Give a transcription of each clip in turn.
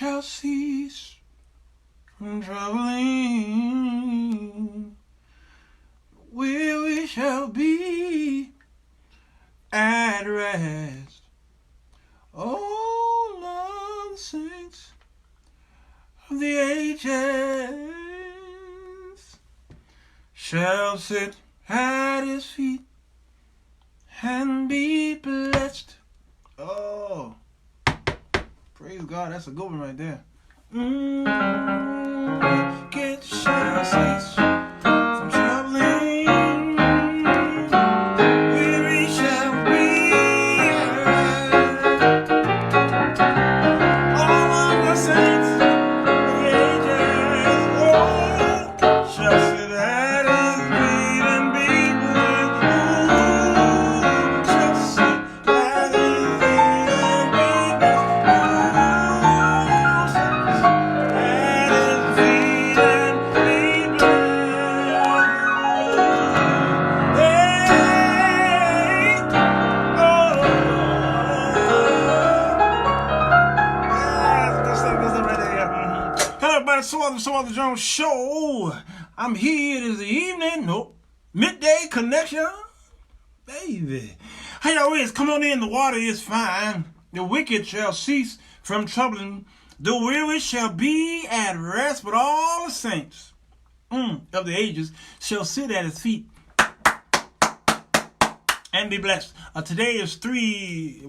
shall cease from troubling, where we shall be at rest. All of the saints of the ages shall sit at his feet and be blessed. Oh, praise God, that's a good one right there. Get shall cease from troubling, weary shall be all of the saints of the ages, shall sit at his feet and be blessed. Shall sit at his feet and be blessed. At his feet and be blessed. Hey, good stuff right there. Hello, everybody. Sirwalterj Jones Show. I'm here this evening. Nope. Midday connection. Baby. How y'all is? Come on in. The water is fine. The wicked shall cease from troubling. The weary shall be at rest. But all the saints of the ages shall sit at his feet and be blessed. Today is today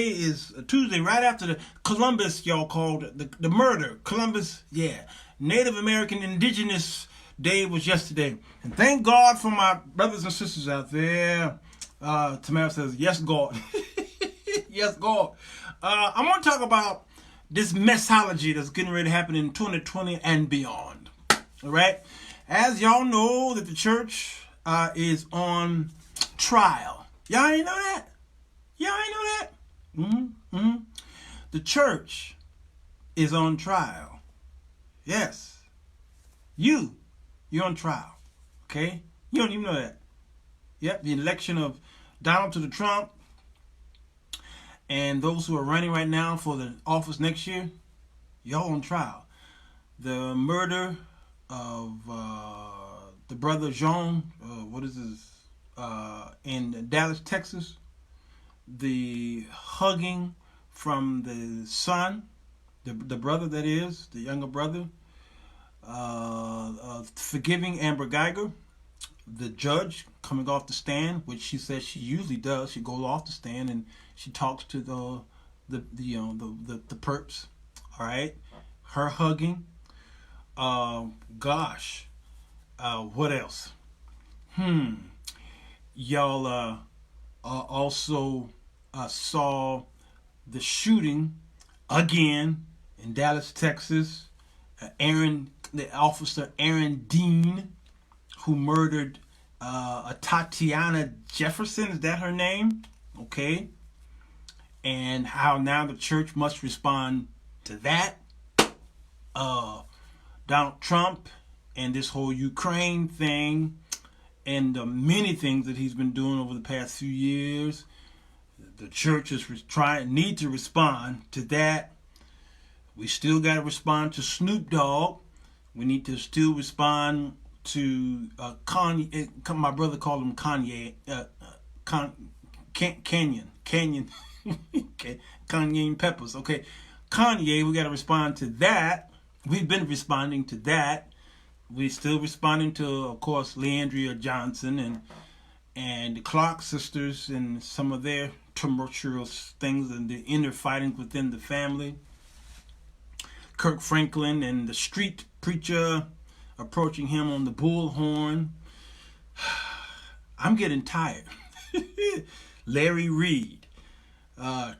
is Tuesday, right after the Columbus, y'all called the murder. Columbus, yeah. Native American Indigenous Day was yesterday. And thank God for my brothers and sisters out there. Tamara says, yes, God. Yes, God. I want to talk about this messology that's getting ready to happen in 2020 and beyond. All right? As y'all know that the church is on trial. Y'all ain't know that? Y'all ain't know that? The church is on trial. Yes. You're on trial. Okay? You don't even know that. Yep, the election of Donald to Trump and those who are running right now for the office next year, y'all on trial. The murder of the brother Jean, in Dallas, Texas. The hugging from the son, the brother that is, the younger brother. Forgiving Amber Geiger. The judge coming off the stand, which she says she usually does. She goes off the stand and she talks to the perps. All right, her hugging. Gosh, what else? Y'all also saw the shooting again in Dallas, Texas. The officer Aaron Dean, who murdered Tatiana Jefferson, is that her name? Okay. And how now the church must respond to that. Donald Trump and this whole Ukraine thing and the many things that he's been doing over the past few years. The church is need to respond to that. We still got to respond to Snoop Dogg. We need to still respond to Kanye. My brother called him Kanye. Canyon. Okay. Kanye and Peppers. Okay. Kanye, we got to respond to that. We've been responding to that. We're still responding to, of course, Leandria Johnson and the Clark sisters and some of their tumultuous things and the inner fighting within the family. Kirk Franklin and the street preacher approaching him on the bullhorn. I'm getting tired. Larry Reed,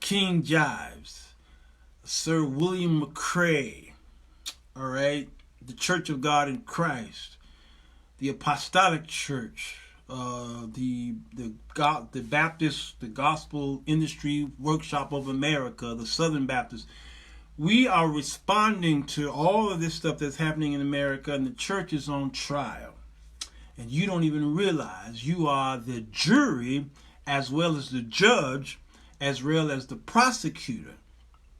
King Jives, Sir William McCrae, all right, the Church of God in Christ, the Apostolic Church, the Baptist, the Gospel Industry Workshop of America, the Southern Baptist. We are responding to all of this stuff that's happening in America, and the church is on trial. And you don't even realize you are the jury as well as the judge, as well as the prosecutor.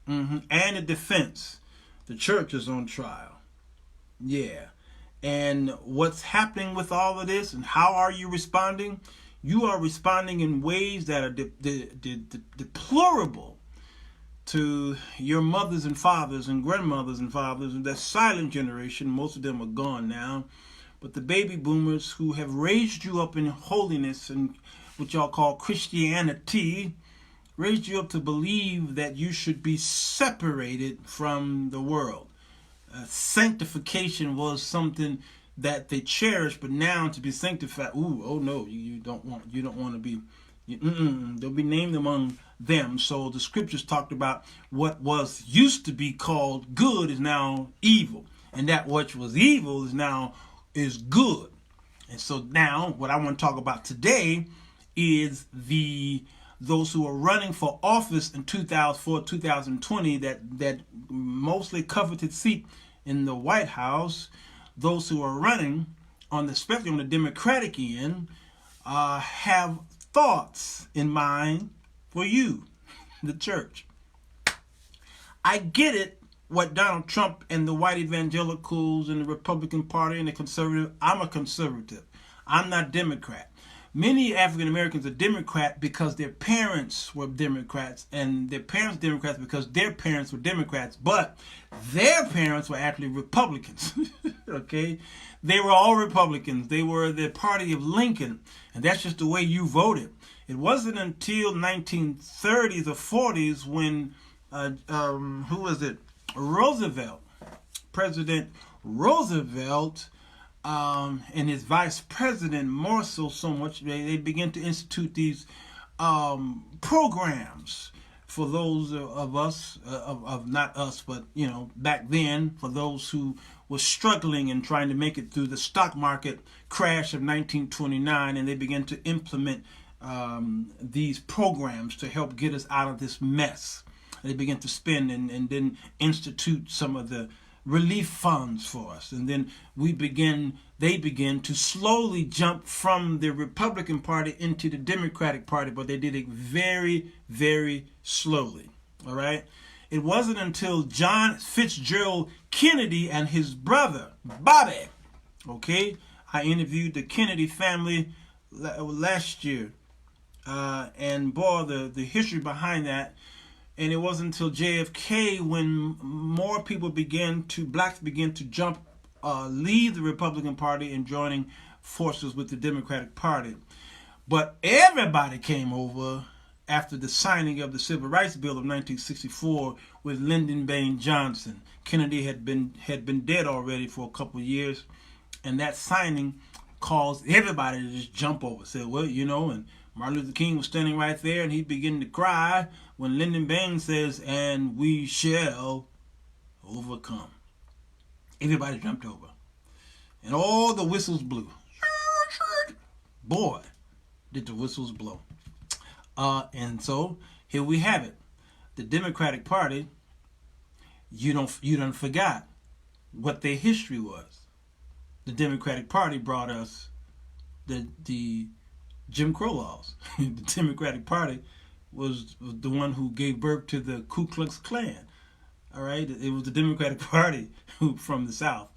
And the defense. The church is on trial. Yeah. And what's happening with all of this, and how are you responding? You are responding in ways that are deplorable to your mothers and fathers and grandmothers and fathers, and that silent generation. Most of them are gone now. But the baby boomers who have raised you up in holiness and what y'all call Christianity, raised you up to believe that you should be separated from the world. Sanctification was something that they cherished, but now to be sanctified, oh no, you don't want to be. They'll be named among them. So the scriptures talked about what was used to be called good is now evil, and that which was evil is good. And so now what I want to talk about today is those who are running for office in 2004, 2020, that mostly coveted seat in the White House. Those who are running on the spectrum, the Democratic end, have thoughts in mind for you, the church. I get it, what Donald Trump and the white evangelicals and the Republican Party and the conservative. I'm a conservative. I'm not Democrat. Many African Americans are Democrat because their parents were Democrats, and their parents were Democrats because their parents were Democrats, but their parents were actually Republicans. Okay? They were all Republicans. They were the party of Lincoln, and that's just the way you voted. It wasn't until 1930s or 40s when, who was it? Roosevelt, President Roosevelt, and his vice president, more so much, they began to institute these programs for those of us, of not us, but back then, for those who were struggling and trying to make it through the stock market crash of 1929, and they began to implement these programs to help get us out of this mess. They began to spend and then institute some of the relief funds for us, and then they began to slowly jump from the Republican Party into the Democratic Party, but they did it very, very slowly. All right. It wasn't until John Fitzgerald Kennedy and his brother Bobby. Okay, I interviewed the Kennedy family last year, and boy, the history behind that. And it wasn't until JFK when more people blacks began to jump, leave the Republican Party and joining forces with the Democratic Party. But everybody came over after the signing of the Civil Rights Bill of 1964 with Lyndon Baines Johnson. Kennedy had been dead already for a couple of years, and that signing caused everybody to just jump over. Said, well, and Martin Luther King was standing right there, and he began to cry when Lyndon Baines says, "And we shall overcome." Everybody jumped over, and all the whistles blew. Boy, did the whistles blow. And so here we have it. The Democratic Party, you don't forgot what their history was. The Democratic Party brought us the Jim Crow laws. The Democratic Party was the one who gave birth to the Ku Klux Klan. All right, it was the Democratic Party from the South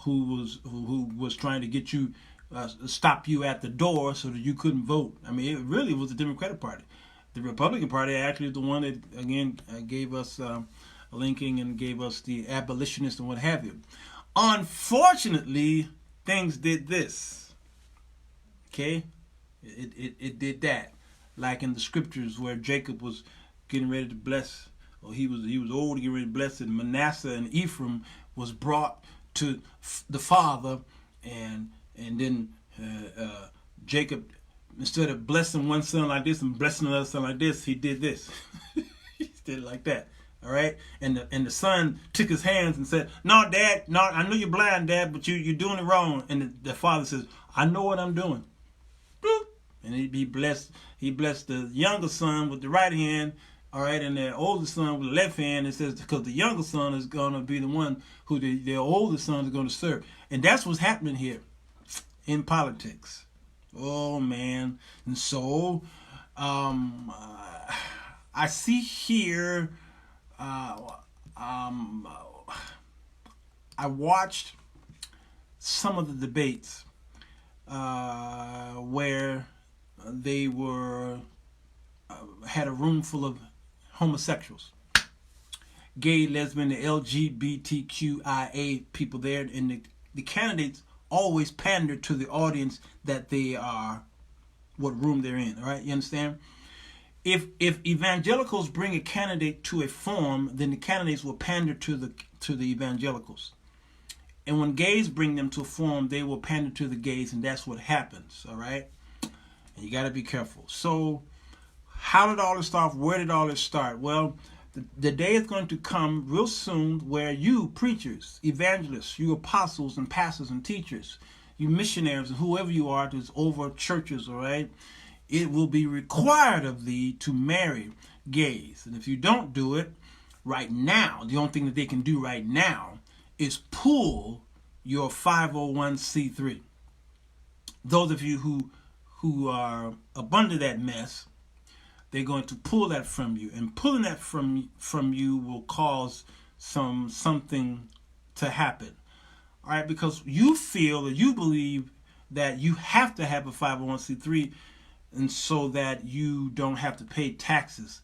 who was trying to get you, stop you at the door so that you couldn't vote. I mean, it really was the Democratic Party. The Republican Party actually is the one that again gave us Lincoln and gave us the abolitionists and what have you. Unfortunately, things did this. Okay, it did that. Like in the scriptures where Jacob was getting ready to bless, or he was old to get ready to bless, and Manasseh and Ephraim was brought to the father, and then Jacob, instead of blessing one son like this and blessing another son like this, he did this. He did it like that. All right, and the son took his hands and said, "No, Dad, no, I know you're blind, Dad, but you're doing it wrong." And the father says, "I know what I'm doing." Bloop. And he blessed the younger son with the right hand, all right, and the older son with the left hand. It says because the younger son is going to be the one who the older son is going to serve, and that's what's happening here in politics. Oh man, and so I see here uh, um, I watched some of the debates where they were had a room full of homosexuals, gay, lesbian, the LGBTQIA people there, and the candidates always pander to the audience that they are, what room they're in. All right, you understand? If evangelicals bring a candidate to a forum, then the candidates will pander to the evangelicals. And when gays bring them to a forum, they will pander to the gays, and that's what happens. All right, and you got to be careful. So, how did all this start? Where did all this start? Well, the day is going to come real soon where you preachers, evangelists, you apostles and pastors and teachers, you missionaries and whoever you are that's over churches, all right, it will be required of thee to marry gays. And if you don't do it right now, the only thing that they can do right now is pull your 501c3. Those of you who are up under that mess, they're going to pull that from you, and pulling that from you will cause something to happen. All right, because you feel or you believe that you have to have a 501c3, and so that you don't have to pay taxes.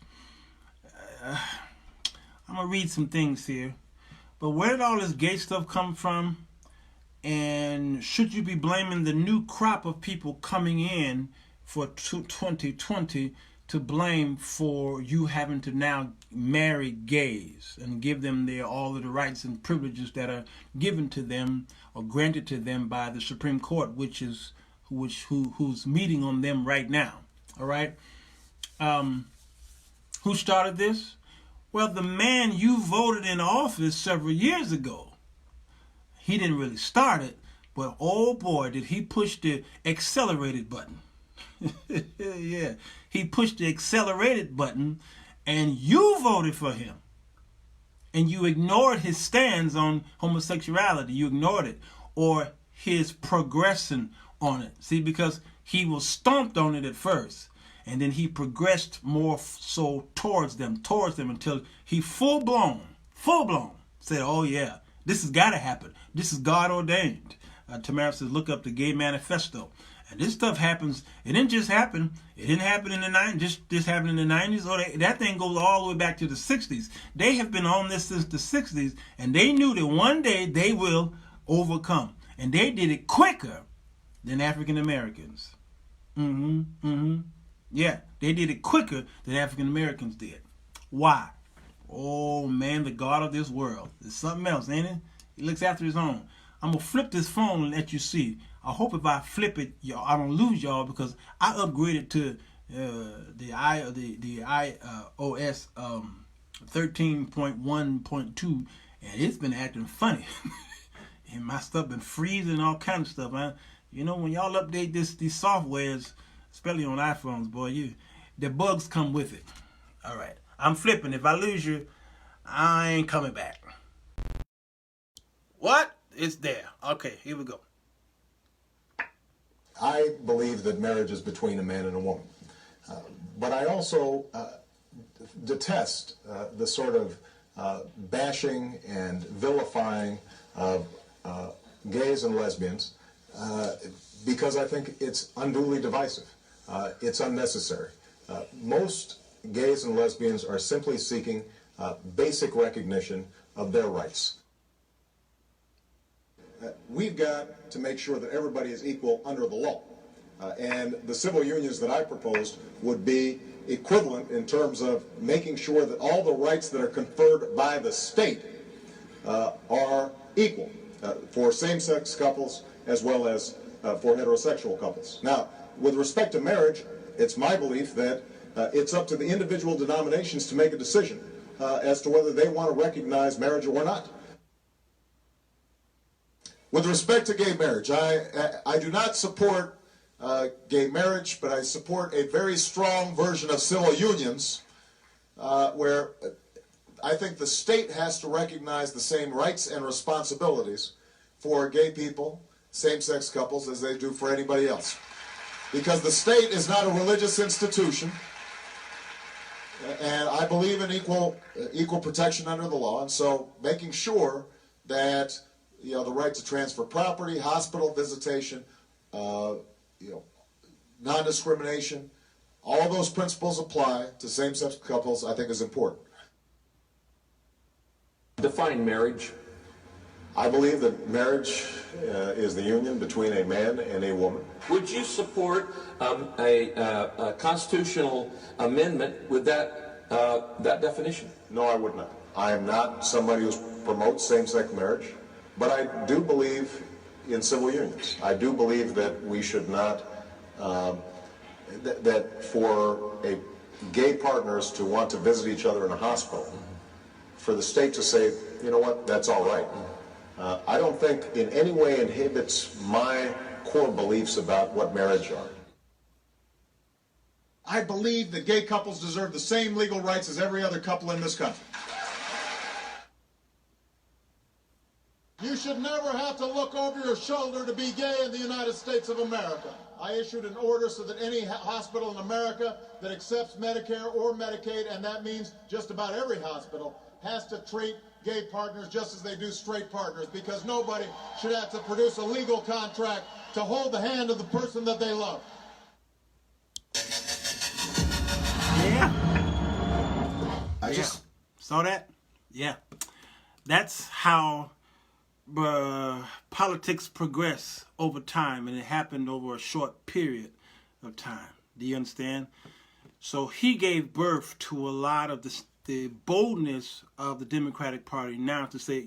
I'm gonna read some things here, but where did all this gay stuff come from? And should you be blaming the new crop of people coming in for 2020 to blame for you having to now marry gays and give them all of the rights and privileges that are given to them or granted to them by the Supreme Court, who's meeting on them right now? All right. Who started this? Well, the man you voted in office several years ago. He didn't really start it, but oh boy, did he push the accelerated button. Yeah, he pushed the accelerated button, and you voted for him. And you ignored his stands on homosexuality. You ignored it, or his progression on it. See, because he was stomped on it at first, and then he progressed more so towards them until he full blown said, oh yeah, this has got to happen. This is God ordained. Tamara says, look up the Gay Manifesto. And this stuff happens. It didn't just happen. It didn't happen in the 90s. Just happened in the 90s. That thing goes all the way back to the 60s. They have been on this since the 60s. And they knew that one day they will overcome. And they did it quicker than African Americans. Yeah, they did it quicker than African Americans did. Why? Oh man, the God of this world. It's something else, ain't it? He looks after his own. I'm going to flip this phone and let you see. I hope if I flip it, y'all, I don't lose y'all, because I upgraded to the iOS 13.1.2, and it's been acting funny. And my stuff been freezing and all kind of stuff. You know, when y'all update these softwares, especially on iPhones, boy, the bugs come with it. All right, I'm flipping. If I lose you, I ain't coming back. What? It's there. Okay, here we go. I believe that marriage is between a man and a woman. But I also detest the sort of bashing and vilifying of gays and lesbians because I think it's unduly divisive. It's unnecessary. Most gays and lesbians are simply seeking basic recognition of their rights. We've got to make sure that everybody is equal under the law. And the civil unions that I proposed would be equivalent in terms of making sure that all the rights that are conferred by the state are equal for same-sex couples as well as for heterosexual couples. Now, with respect to marriage, it's my belief that it's up to the individual denominations to make a decision as to whether they want to recognize marriage or not. With respect to gay marriage, I do not support gay marriage, but I support a very strong version of civil unions where I think the state has to recognize the same rights and responsibilities for gay people, same-sex couples, as they do for anybody else. Because the state is not a religious institution. And I believe in equal protection under the law, and so making sure that the right to transfer property, hospital visitation, non-discrimination, all those principles apply to same-sex couples, I think is important. Define marriage. I believe that marriage is the union between a man and a woman. Would you support a constitutional amendment with that definition? No, I would not. I am not somebody who promotes same-sex marriage, but I do believe in civil unions. I do believe that we should not, that for gay partners to want to visit each other in a hospital, for the state to say, you know what, that's all right. I don't think in any way inhibits my core beliefs about what marriage are. I believe that gay couples deserve the same legal rights as every other couple in this country. You should never have to look over your shoulder to be gay in the United States of America. I issued an order so that any hospital in America that accepts Medicare or Medicaid, and that means just about every hospital, has to treat gay partners just as they do straight partners, because nobody should have to produce a legal contract to hold the hand of the person that they love. Yeah. I just saw that. Yeah. That's how politics progress over time, and it happened over a short period of time. Do you understand? So he gave birth to a lot of the boldness of the Democratic Party now to say,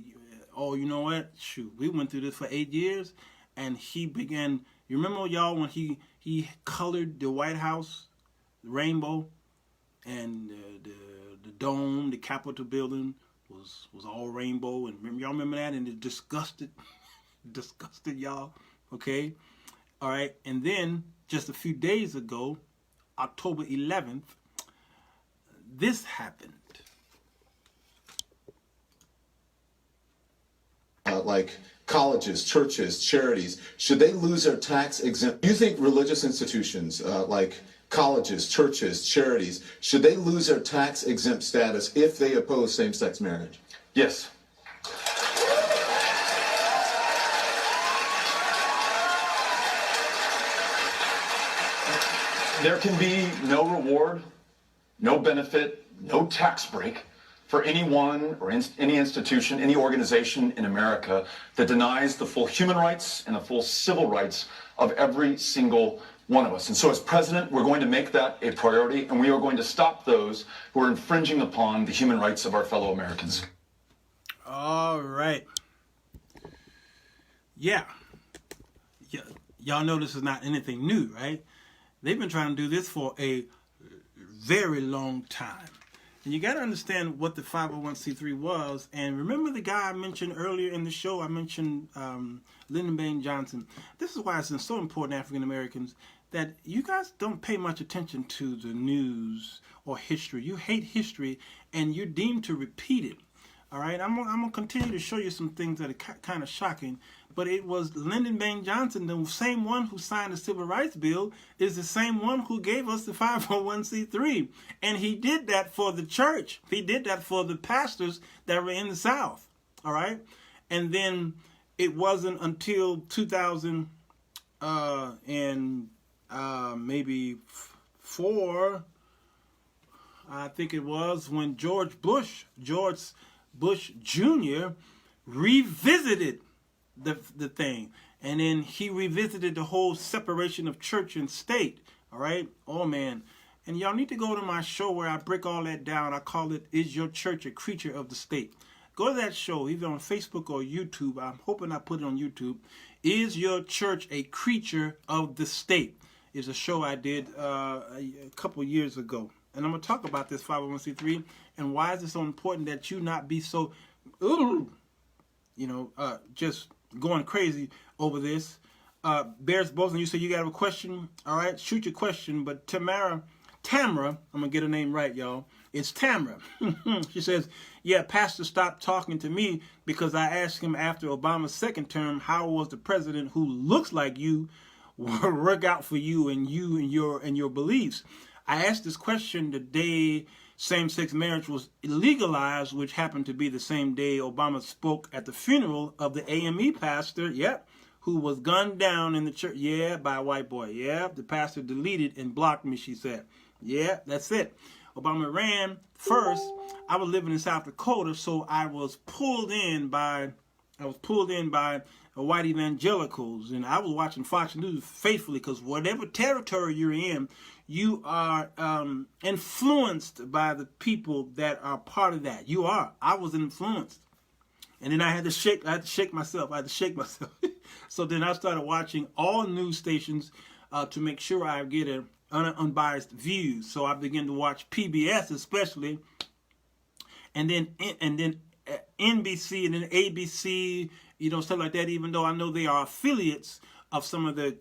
oh, you know what? Shoot, we went through this for 8 years, and he began. You remember, y'all, when he colored the White House rainbow, and the dome, the Capitol building was all rainbow, and y'all remember that, and it disgusted y'all. Okay, all right, and then just a few days ago, October 11th, this happened. Like colleges, churches, charities, should they lose their tax exempt? Do you think religious institutions like colleges, churches, charities, should they lose their tax exempt status if they oppose same-sex marriage? Yes. There can be no reward, no benefit, no tax break for anyone or any institution, any organization in America that denies the full human rights and the full civil rights of every single one of us. And so as president, we're going to make that a priority, and we are going to stop those who are infringing upon the human rights of our fellow Americans. All right. Yeah. Y'all know this is not anything new, right? They've been trying to do this for a very long time. And you got to understand what the 501c3 was. And remember the guy I mentioned earlier in the show? I mentioned Lyndon Baines Johnson. This is why it's so important, African Americans, that you guys don't pay much attention to the news or history. You hate history, and you're deemed to repeat it. All right, I'm gonna continue to show you some things that are kind of shocking. But it was Lyndon Baines Johnson, the same one who signed the Civil Rights Bill, is the same one who gave us the 501c3. And he did that for the church. He did that for the pastors that were in the South. All right, and then it wasn't until 2000 maybe 4, I think it was, when George Bush Jr. revisited the thing, and then he revisited the whole separation of church and state. All right, oh man, and y'all need to go to my show where I break all that down. I call it "Is Your Church a Creature of the State?" Go to that show, either on Facebook or YouTube. I'm hoping I put it on YouTube. Is Your Church a Creature of the State? Is a show I did a couple years ago. And I'm going to talk about this 501c3 and why is it so important that you not be so, just going crazy over this. Bears Bolton, you said you got a question? All right, shoot your question. But Tamara, I'm going to get her name right, y'all. It's Tamara. She says, yeah, Pastor stopped talking to me because I asked him after Obama's second term, how was the president who looks like you work out for you and your beliefs? I asked this question the day same-sex marriage was legalized, which happened to be the same day Obama spoke at the funeral of the AME pastor, who was gunned down in the church, by a white boy. The pastor deleted and blocked me, she said. That's it. Obama ran first. I was living in South Dakota, so I was pulled in by white evangelicals, and I was watching Fox News faithfully, because whatever territory you're in, you are influenced by the people that are part of that. You are. I was influenced, and then I had to shake myself. So then I started watching all news stations to make sure I get an unbiased view. So I began to watch PBS especially, and then NBC, and then ABC, stuff like that, even though I know they are affiliates of some of the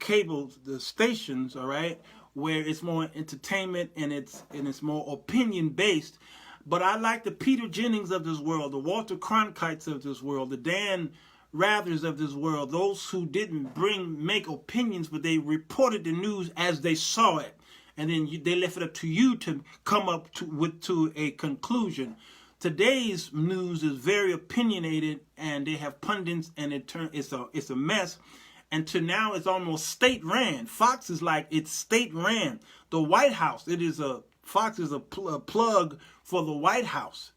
the stations, all right, where it's more entertainment and it's more opinion based. But I like the Peter Jennings of this world, the Walter Cronkites of this world, the Dan Rathers of this world, those who didn't make opinions, but they reported the news as they saw it, and then they left it up to you to come up to a conclusion. Today's news is very opinionated, and they have pundits, and it's a mess. And to now, it's almost state ran. Fox is like it's state ran. The White House, Fox is a plug for the White House.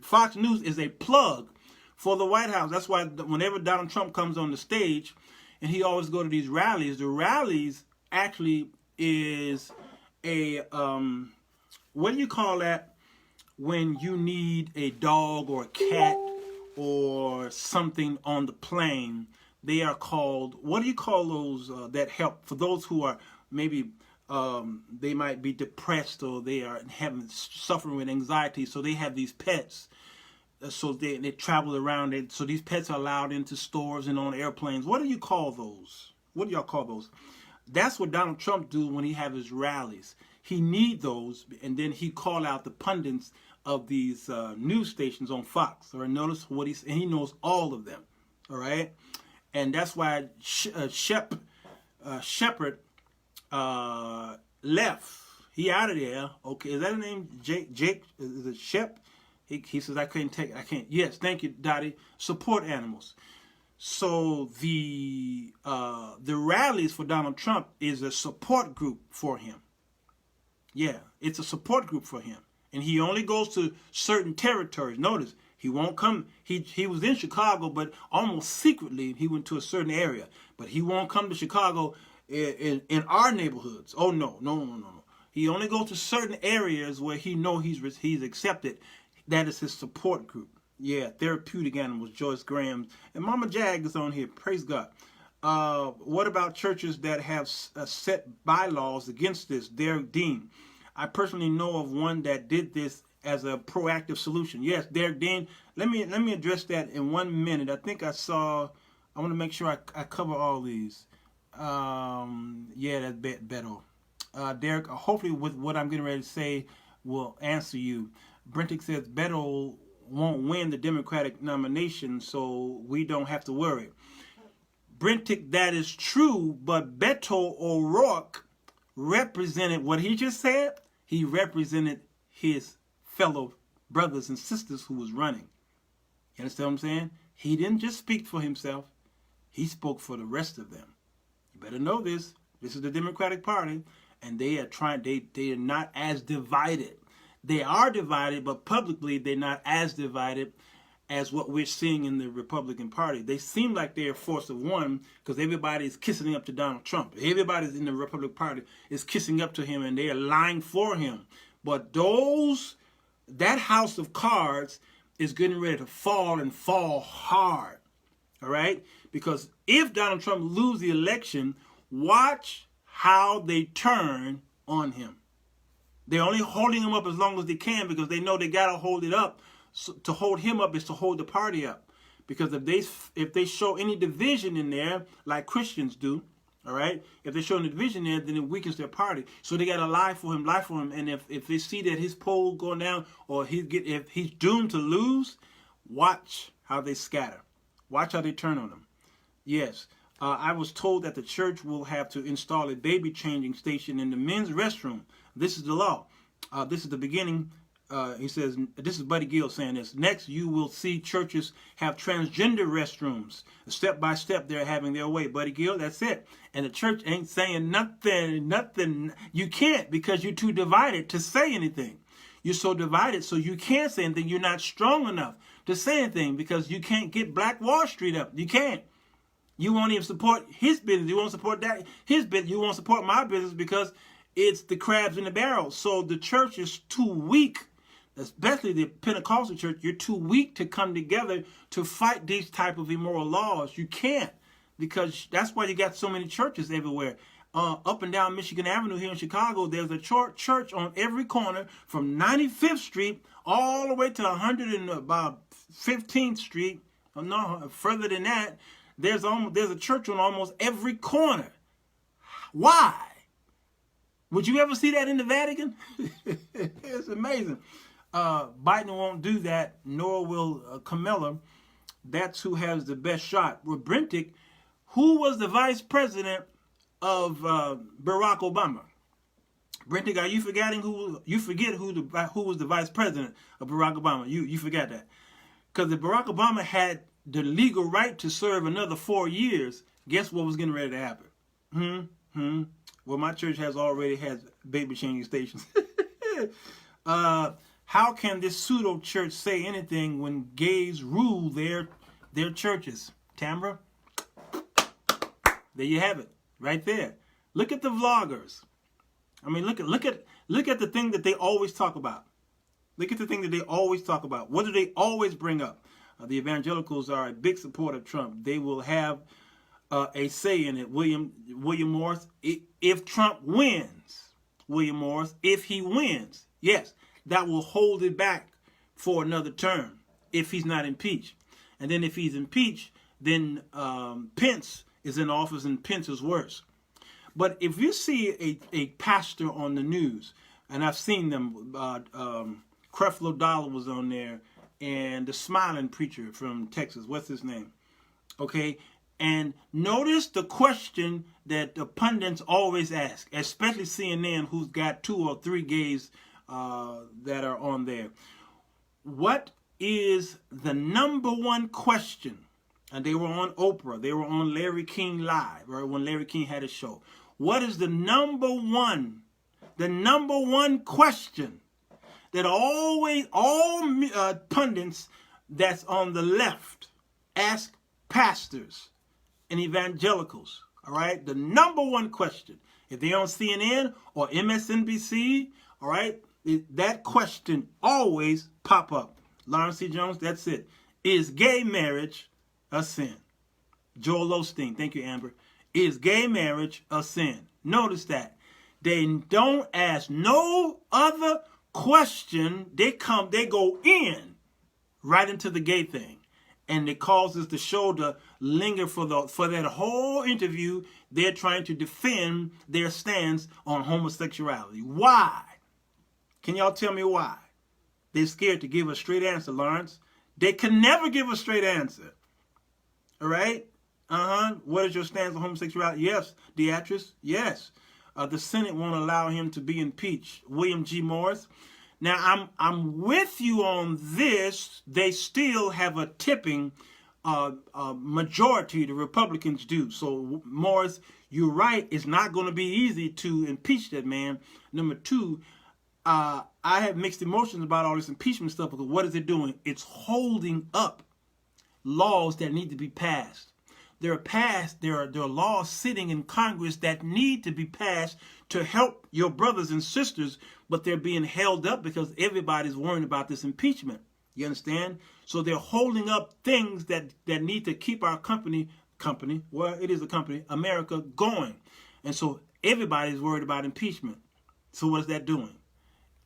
Fox News is a plug for the White House. That's why whenever Donald Trump comes on the stage, and he always go to these rallies, the rallies actually is a what do you call that? When you need a dog or a cat or something on the plane, they are called, what do you call those that help for those who are maybe they might be depressed, or they are suffering with anxiety, so they have these pets, so they travel around it. So these pets are allowed into stores and on airplanes. What do you call those? What do y'all call those? That's what Donald Trump do when he have his rallies. He need those, and then he call out the pundits of these news stations on Fox. Or notice what he knows all of them. All right, and that's why Shepard left. He out of there. Okay, is that his name? Jake? Is it Shep? He says I can't. Yes, thank you, Dottie. Support animals. So the rallies for Donald Trump is a support group for him. Yeah, it's a support group for him. And he only goes to certain territories. Notice, he won't come. He was in Chicago, but almost secretly he went to a certain area. But he won't come to Chicago in our neighborhoods. Oh, no. He only goes to certain areas where he know he's accepted. That is his support group. Yeah, Therapeutic Animals, Joyce Graham. And Mama Jag is on here. Praise God. What about churches that have set bylaws against this? Derek Dean. I personally know of one that did this as a proactive solution. Yes, Derek Dean. Let me address that in 1 minute. I think I want to make sure I cover all these. Yeah, that's better. Derek, hopefully with what I'm getting ready to say will answer you. Brentic says Beto won't win the Democratic nomination, so we don't have to worry. Brentic, that is true, but Beto O'Rourke represented what he just said. He represented his fellow brothers and sisters who was running. You understand what I'm saying? He didn't just speak for himself. He spoke for the rest of them. You better know this. This is the Democratic Party, and they are not as divided. They are divided, but publicly they're not as divided as what we're seeing in the Republican Party. They seem like they're a force of one because everybody's kissing up to Donald Trump. Everybody's in the Republican Party is kissing up to him, and they are lying for him. But that house of cards is getting ready to fall, and fall hard. All right? Because if Donald Trump loses the election, watch how they turn on him. They're only holding him up as long as they can because they know they got to hold it up. So to hold him up is to hold the party up. Because if they show any division in there, like Christians do, all right, if they show any division there, then it weakens their party. So they got to lie for him. And if they see that his poll going down, or if he's doomed to lose, watch how they scatter. Watch how they turn on him. Yes. I was told that the church will have to install a baby changing station in the men's restroom. This is the law. This is the beginning He says, this is Buddy Gill saying this. Next, you will see churches have transgender restrooms. Step by step, they're having their way. Buddy Gill, that's it. And the church ain't saying nothing. You can't, because you're too divided to say anything. You're so divided, so you can't say anything. You're not strong enough to say anything, because you can't get Black Wall Street up. You can't. You won't even support his business. You won't support his business. You won't support my business, because it's the crabs in the barrel. So the church is too weak, especially the Pentecostal church. You're too weak to come together to fight these type of immoral laws. You can't, because that's why you got so many churches everywhere. Up and down Michigan Avenue here in Chicago, there's a church on every corner from 95th Street all the way to 115th Street. No, further than that, there's a church on almost every corner. Why? Would you ever see that in the Vatican? It's amazing. Biden won't do that, nor will Kamala. That's who has the best shot. With Brentic, who was the vice president of Barack Obama? Brentic, are you forgetting who was the vice president of Barack Obama? You forgot that. Because if Barack Obama had the legal right to serve another 4 years, guess what was getting ready to happen? Well, my church already has baby changing stations. How can this pseudo church say anything when gays rule their churches? Tamra, there you have it, right there. Look at the vloggers. I mean, look at the thing that they always talk about. Look at the thing that they always talk about. What do they always bring up? The evangelicals are a big supporter of Trump. They will have a say in it. William Morris, if Trump wins, William Morris, if he wins, yes, that will hold it back for another term if he's not impeached. And then if he's impeached, then Pence is in office, and Pence is worse. But if you see a pastor on the news, and I've seen them, Creflo Dollar was on there, and the smiling preacher from Texas, what's his name? Okay, and notice the question that the pundits always ask, especially CNN, who's got 2 or 3 gays that are on there. What is the number one question? And they were on Oprah. They were on Larry King Live, right, when Larry King had a show. What is the number one question that always all pundits that's on the left ask pastors and evangelicals? All right, the number one question, if they're on CNN or MSNBC, all right, that question always pop up. Lawrence C. Jones, that's it. Is gay marriage a sin? Joel Osteen, thank you, Amber. Is gay marriage a sin? Notice that. They don't ask no other question. They go in right into the gay thing. And it causes the show to linger for that whole interview. They're trying to defend their stance on homosexuality. Why? Can y'all tell me why? They're scared to give a straight answer, Lawrence. They can never give a straight answer. All right? What is your stance on homosexuality? Yes. Beatrice? Yes. The Senate won't allow him to be impeached. William G. Morris. Now, I'm with you on this. They still have a tipping majority, the Republicans do. So, Morris, you're right. It's not going to be easy to impeach that man. Number 2, I have mixed emotions about all this impeachment stuff, because what is it doing? It's holding up laws that need to be passed. There are laws sitting in Congress that need to be passed to help your brothers and sisters, but they're being held up because everybody's worrying about this impeachment. You understand? So they're holding up things that need to keep our company, well, it is a company, America, going. And so everybody's worried about impeachment. So what is that doing?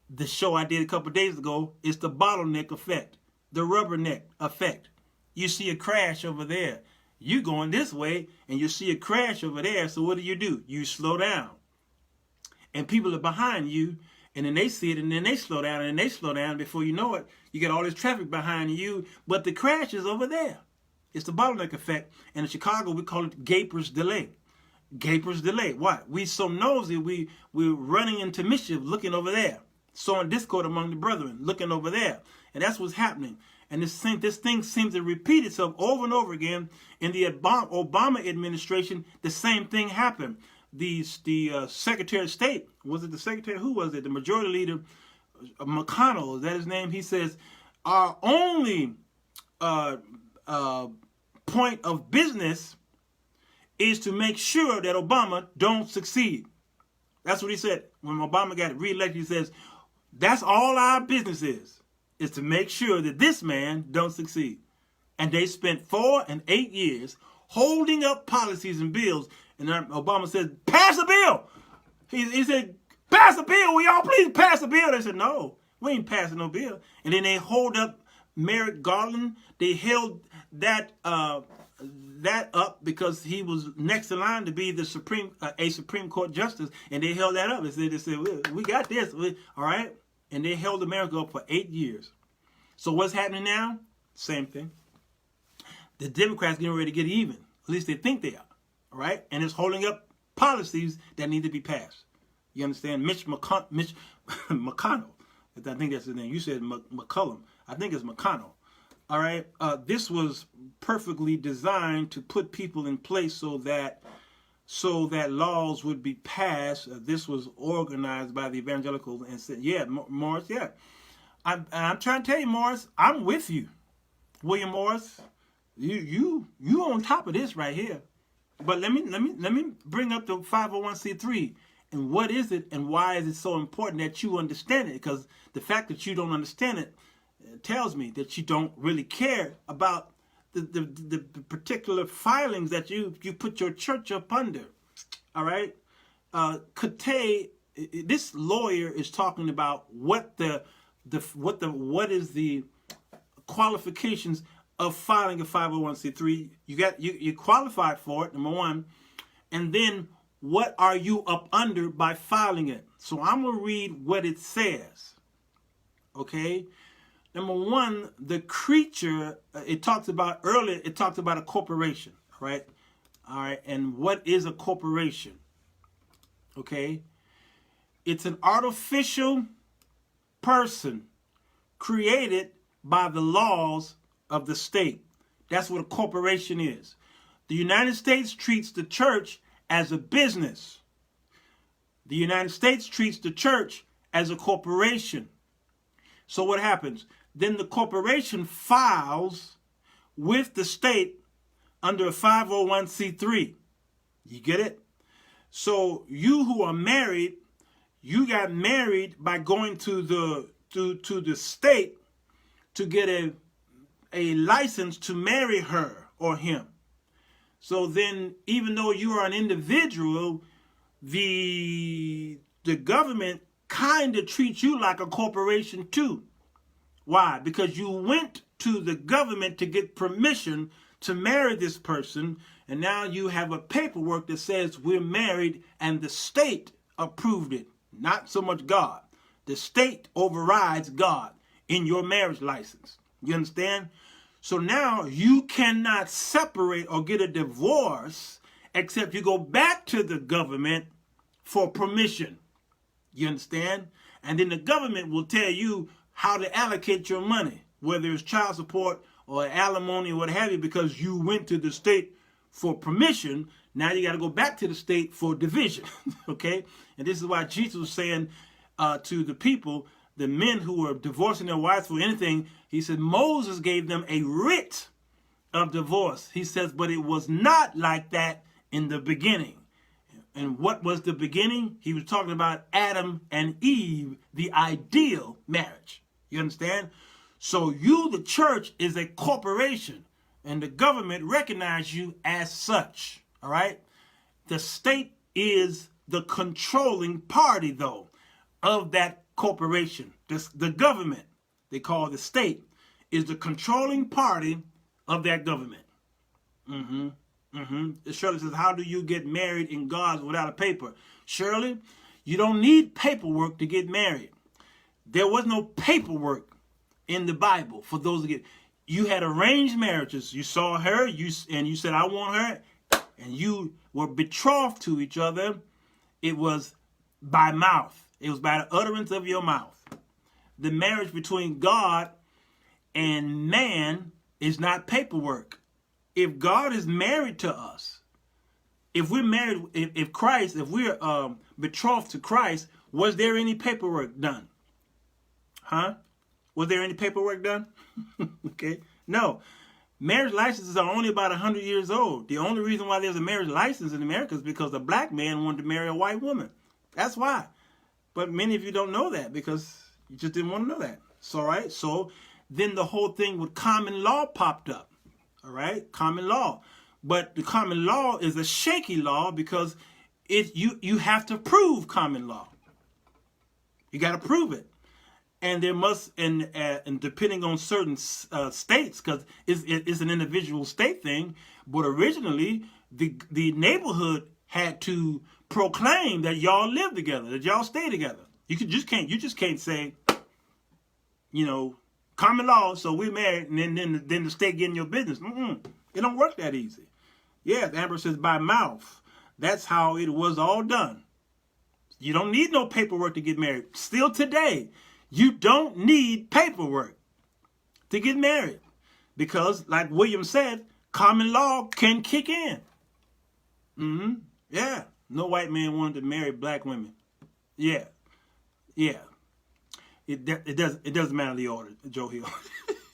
The show I did a couple of days ago is the bottleneck effect, the rubberneck effect. You see a crash over there. You going this way, and you see a crash over there. So what do? You slow down. And people are behind you, and then they see it, and then they slow down, and then they slow down. Before you know it, you get all this traffic behind you, but the crash is over there. It's the bottleneck effect. And in Chicago, we call it Gaper's delay. Gaper's delay. What? We so nosy, we're running into mischief looking over there. sowing discord among the brethren, looking over there. And that's what's happening. And this thing seems to repeat itself over and over again. In the Obama administration, the same thing happened. The Secretary of State, was it the Secretary? Who was it? The Majority Leader, McConnell, is that his name? He says, our only point of business is to make sure that Obama don't succeed. That's what he said. When Obama got reelected, he says, that's all our business is to make sure that this man don't succeed. And they spent 4 and 8 years holding up policies and bills. And Obama said, pass a bill. He said, pass a bill. Will y'all please pass a bill? They said, no, we ain't passing no bill. And then they hold up Merrick Garland. They held that up because he was next in line to be the Supreme Court justice, and they held that up. They said, we got this, all right? And they held America up for 8 years. So what's happening now? Same thing. The Democrats getting ready to get even. At least they think they are, all right? And it's holding up policies that need to be passed. You understand? Mitch McConnell. I think that's his name. You said McCullum. I think it's McConnell. All right. This was perfectly designed to put people in place so that laws would be passed. This was organized by the evangelicals and said, yeah, Morris, yeah. I'm trying to tell you, Morris, I'm with you. William Morris, you on top of this right here. But let me bring up the 501c3 and what is it and why is it so important that you understand it? Because the fact that you don't understand it tells me that you don't really care about the particular filings that you put your church up under. All right. Kate, this lawyer is talking about what is the qualifications of filing a 501c3. You qualified for it, number one, and then what are you up under by filing it? So I'm gonna read what it says. Okay. Number one, the creature, it talks about earlier, it talks about a corporation, right? All right, and what is a corporation? Okay, it's an artificial person created by the laws of the state. That's what a corporation is. The United States treats the church as a business. The United States treats the church as a corporation. So what happens? Then the corporation files with the state under a 501c3. You get it? So you who are married, you got married by going to the state to get a license to marry her or him. So then, even though you are an individual, the government kind of treats you like a corporation too. Why? Because you went to the government to get permission to marry this person, and now you have a paperwork that says we're married, and the state approved it, not so much God. The state overrides God in your marriage license. You understand? So now you cannot separate or get a divorce except you go back to the government for permission. You understand? And then the government will tell you how to allocate your money, whether it's child support or alimony or what have you, because you went to the state for permission. Now you got to go back to the state for division. Okay? And this is why Jesus was saying to the people, the men who were divorcing their wives for anything, he said Moses gave them a writ of divorce. He says, but it was not like that in the beginning. And what was the beginning? He was talking about Adam and Eve, the ideal marriage. You understand? So you, the church, is a corporation, and the government recognizes you as such. All right? The state is the controlling party, though, of that corporation. The government, they call the state, is the controlling party of that government. Shirley says, how do you get married in God's without a paper? Shirley, you don't need paperwork to get married. There was no paperwork in the Bible for those to get. You had arranged marriages. You saw her, and you said, I want her, and you were betrothed to each other. It was by mouth. It was by the utterance of your mouth. the marriage between God and man is not paperwork. If God is married to us, if we're married, if we're betrothed to Christ, was there any paperwork done? Huh? Was there any paperwork done? Okay. No. Marriage licenses are only about 100 years old. The only reason why there's a marriage license in America is because a black man wanted to marry a white woman. That's why. But many of you don't know that because you just didn't want to know that. So, all right. So then the whole thing with common law popped up. All right. Common law. But the common law is a shaky law because you have to prove common law. You got to prove it. And there must, and depending on certain states, because it's an individual state thing, but originally the neighborhood had to proclaim that y'all live together, that y'all stay together. You just can't say, common law, so we're married, and then the state getting your business. It don't work that easy. Yes, Amber says by mouth. That's how it was all done. You don't need no paperwork to get married. Still today, you don't need paperwork to get married because, like William said, common law can kick in. Yeah. No white man wanted to marry black women. Yeah. It doesn't matter the order, Joe Hill.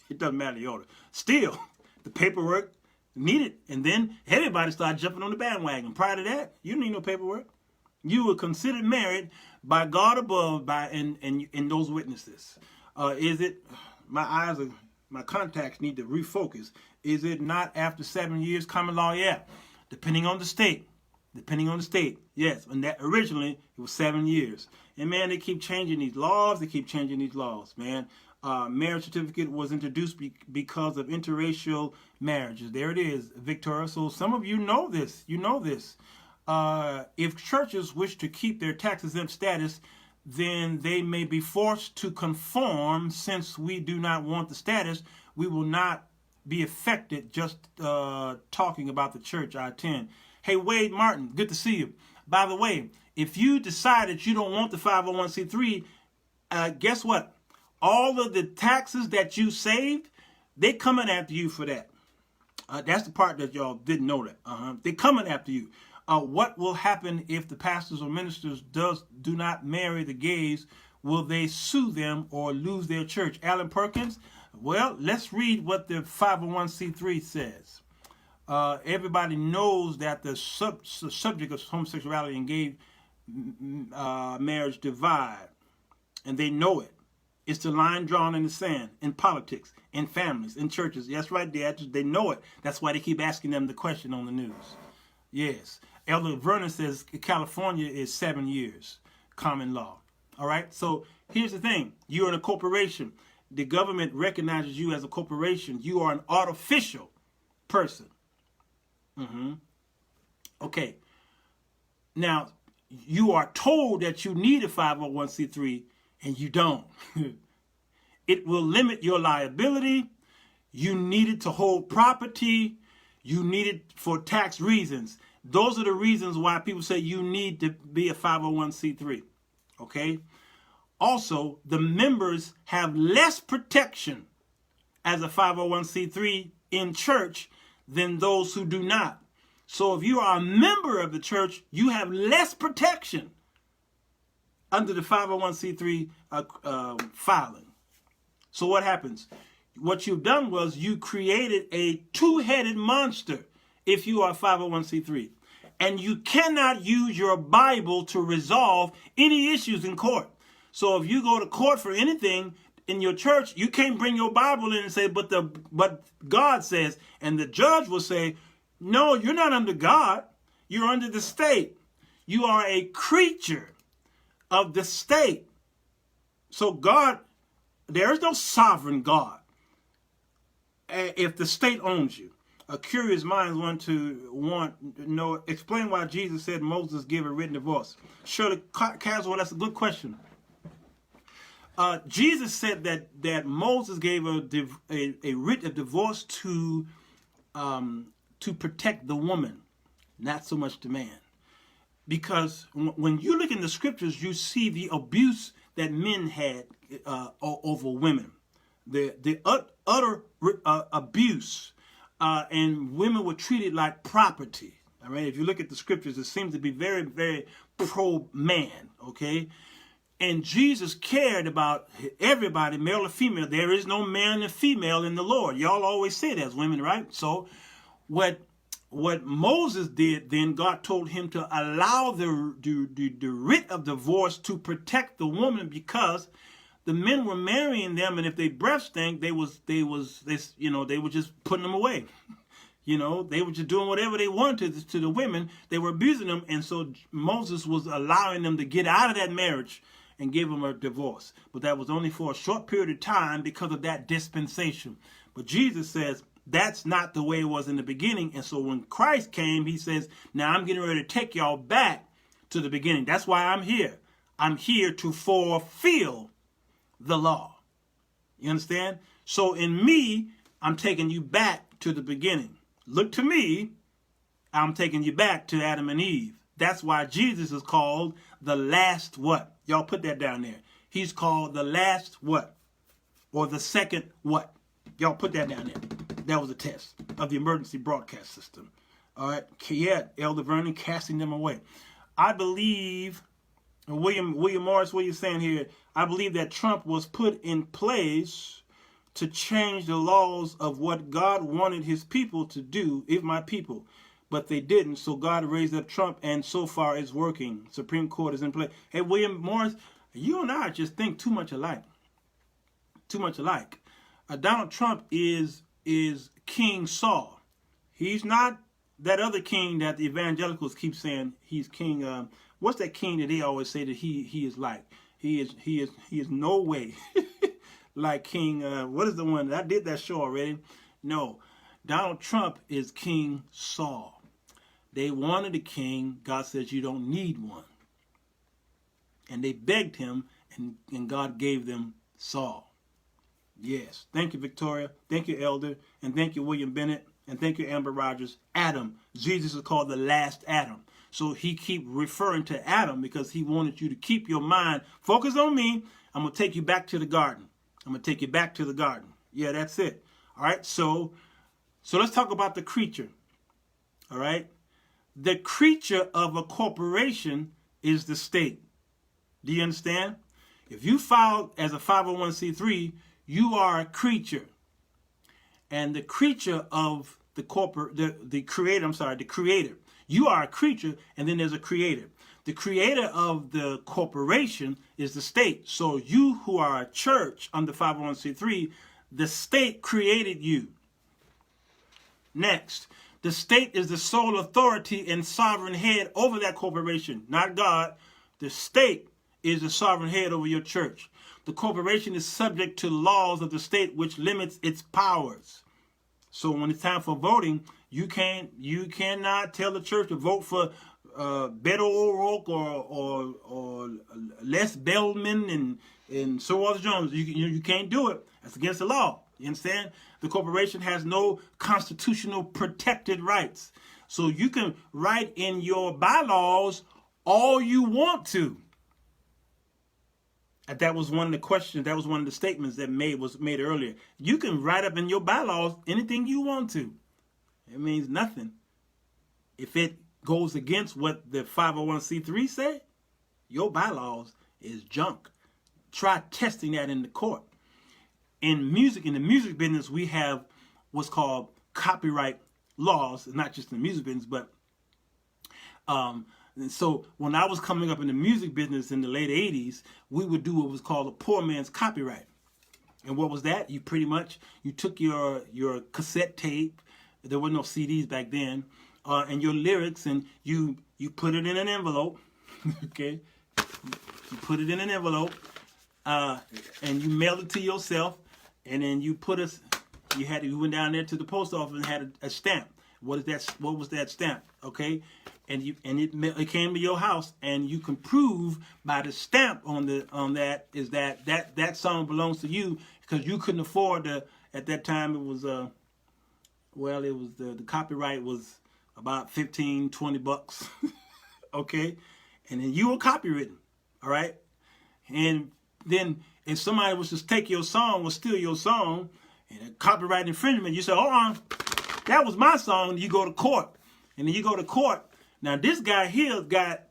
It doesn't matter the order. Still, the paperwork needed, and then everybody started jumping on the bandwagon. Prior to that, you didn't need no paperwork. You were considered married by God above, and those witnesses. Is it? My contacts need to refocus. Is it not after 7 years common law? Yeah, depending on the state. Yes, and that originally it was 7 years. And man, they keep changing these laws. Man. Marriage certificate was introduced because of interracial marriages. There it is, Victoria. So some of you know this. If churches wish to keep their tax-exempt status, then they may be forced to conform. Since we do not want the status, we will not be affected. Just talking about the church I attend. Hey, Wade Martin, good to see you. By the way, if you decide that you don't want the 501c3, guess what? All of the taxes that you saved, they're coming after you for that. That's the part that y'all didn't know that. They're coming after you. What will happen if the pastors or ministers do not marry the gays? Will they sue them or lose their church? Alan Perkins? Well, let's read what the 501c3 says. Everybody knows that the subject of homosexuality and gay marriage divide, and they know it. It's the line drawn in the sand, in politics, in families, in churches. That's right, they know it. That's why they keep asking them the question on the news. Yes. Elder Vernon says California is 7 years, common law. All right? So here's the thing. You're in a corporation. The government recognizes you as a corporation. You are an artificial person. Okay. Now, you are told that you need a 501c3, and you don't. It will limit your liability. You need it to hold property. You need it for tax reasons. Those are the reasons why people say you need to be a 501c3. Okay? Also, the members have less protection as a 501c3 in church than those who do not. So if you are a member of the church, you have less protection under the 501c3 filing. So what happens? What you've done was you created a two-headed monster if you are 501c3. And you cannot use your Bible to resolve any issues in court. So if you go to court for anything in your church, you can't bring your Bible in and say, but God says, and the judge will say, no, you're not under God. You're under the state. You are a creature of the state. So God, there is no sovereign God if the state owns you. A curious mind want to know, explain why Jesus said Moses gave a written divorce. Shirley Caswell, that's a good question. Jesus said that Moses gave a writ of divorce to protect the woman, not so much the man. Because when you look in the scriptures, you see the abuse that men had over women. The utter abuse, and women were treated like property. All right, if you look at the scriptures, it seems to be very, very pro-man, okay? And Jesus cared about everybody, male or female. There is no man and female in the Lord. Y'all always say that as women, right? So what Moses did, then God told him to allow the writ of divorce to protect the woman, because the men were marrying them, and if they breath stank, they were just putting them away. They were just doing whatever they wanted to the women. They were abusing them, and so Moses was allowing them to get out of that marriage and give them a divorce. But that was only for a short period of time because of that dispensation. But Jesus says that's not the way it was in the beginning. And so when Christ came, he says, now I'm getting ready to take y'all back to the beginning. That's why I'm here. I'm here to fulfill the law. You understand? So in me, I'm taking you back to the beginning. Look to me, I'm taking you back to Adam and Eve. That's why Jesus is called the last what? Y'all put that down there. He's called the last what? Or the second what? Y'all put that down there. That was a test of the emergency broadcast system. All right. Yeah, Elder Vernon, casting them away. I believe, William Morris, what are you saying here? I believe that Trump was put in place to change the laws of what God wanted his people to do, if my people. But they didn't, so God raised up Trump, and so far it's working. Supreme Court is in place. Hey, William Morris, you and I just think too much alike. Too much alike. Donald Trump is King Saul. He's not that other king that the evangelicals keep saying he's king. What's that king that they always say that he is like? He is no way like King. What is the one? I did that show already. No, Donald Trump is King Saul. They wanted a king. God says you don't need one. And they begged him, and God gave them Saul. Yes. Thank you, Victoria. Thank you, Elder. And thank you, William Bennett. And thank you, Amber Rogers. Adam. Jesus is called the last Adam. So he keep referring to Adam because he wanted you to keep your mind focused on me. I'm going to take you back to the garden. I'm going to take you back to the garden. Yeah, that's it. All right. So let's talk about the creature. All right. The creature of a corporation is the state. Do you understand? If you file as a 501c3, you are a creature. And the creature of the creator. You are a creature, and then there's a creator. The creator of the corporation is the state. So you who are a church under 501c3, the state created you. Next, the state is the sole authority and sovereign head over that corporation, not God. The state is the sovereign head over your church. The corporation is subject to laws of the state, which limits its powers. So when it's time for voting, you cannot tell the church to vote for Beto O'Rourke or Les Bellman and Sirwalterj Jones. You can't do it. That's against the law. You understand? The corporation has no constitutional protected rights. So you can write in your bylaws all you want to. That was one of the questions. That was one of the statements that was made earlier. You can write up in your bylaws anything you want to. It means nothing. If it goes against what the 501c3 say, your bylaws is junk. Try testing that in the court. In the music business, we have what's called copyright laws. Not just in the music business, but and so when I was coming up in the music business in the late 80s, we would do what was called a poor man's copyright. And what was that? You took your cassette tape. There were no CDs back then. And your lyrics, and you put it in an envelope. Okay? You put it in an envelope. And you mailed it to yourself. And then you went down there to the post office and had a stamp. What was that stamp? Okay? And it came to your house, and you can prove by the stamp on that is that song belongs to you, because you couldn't afford at that time it was the copyright was about $15-20. Okay, and then you were copywritten, all right, and then if somebody was to take your song or steal your song and a copyright infringement, you say, that was my song. You go to court. And then you go to court. Now, this guy here got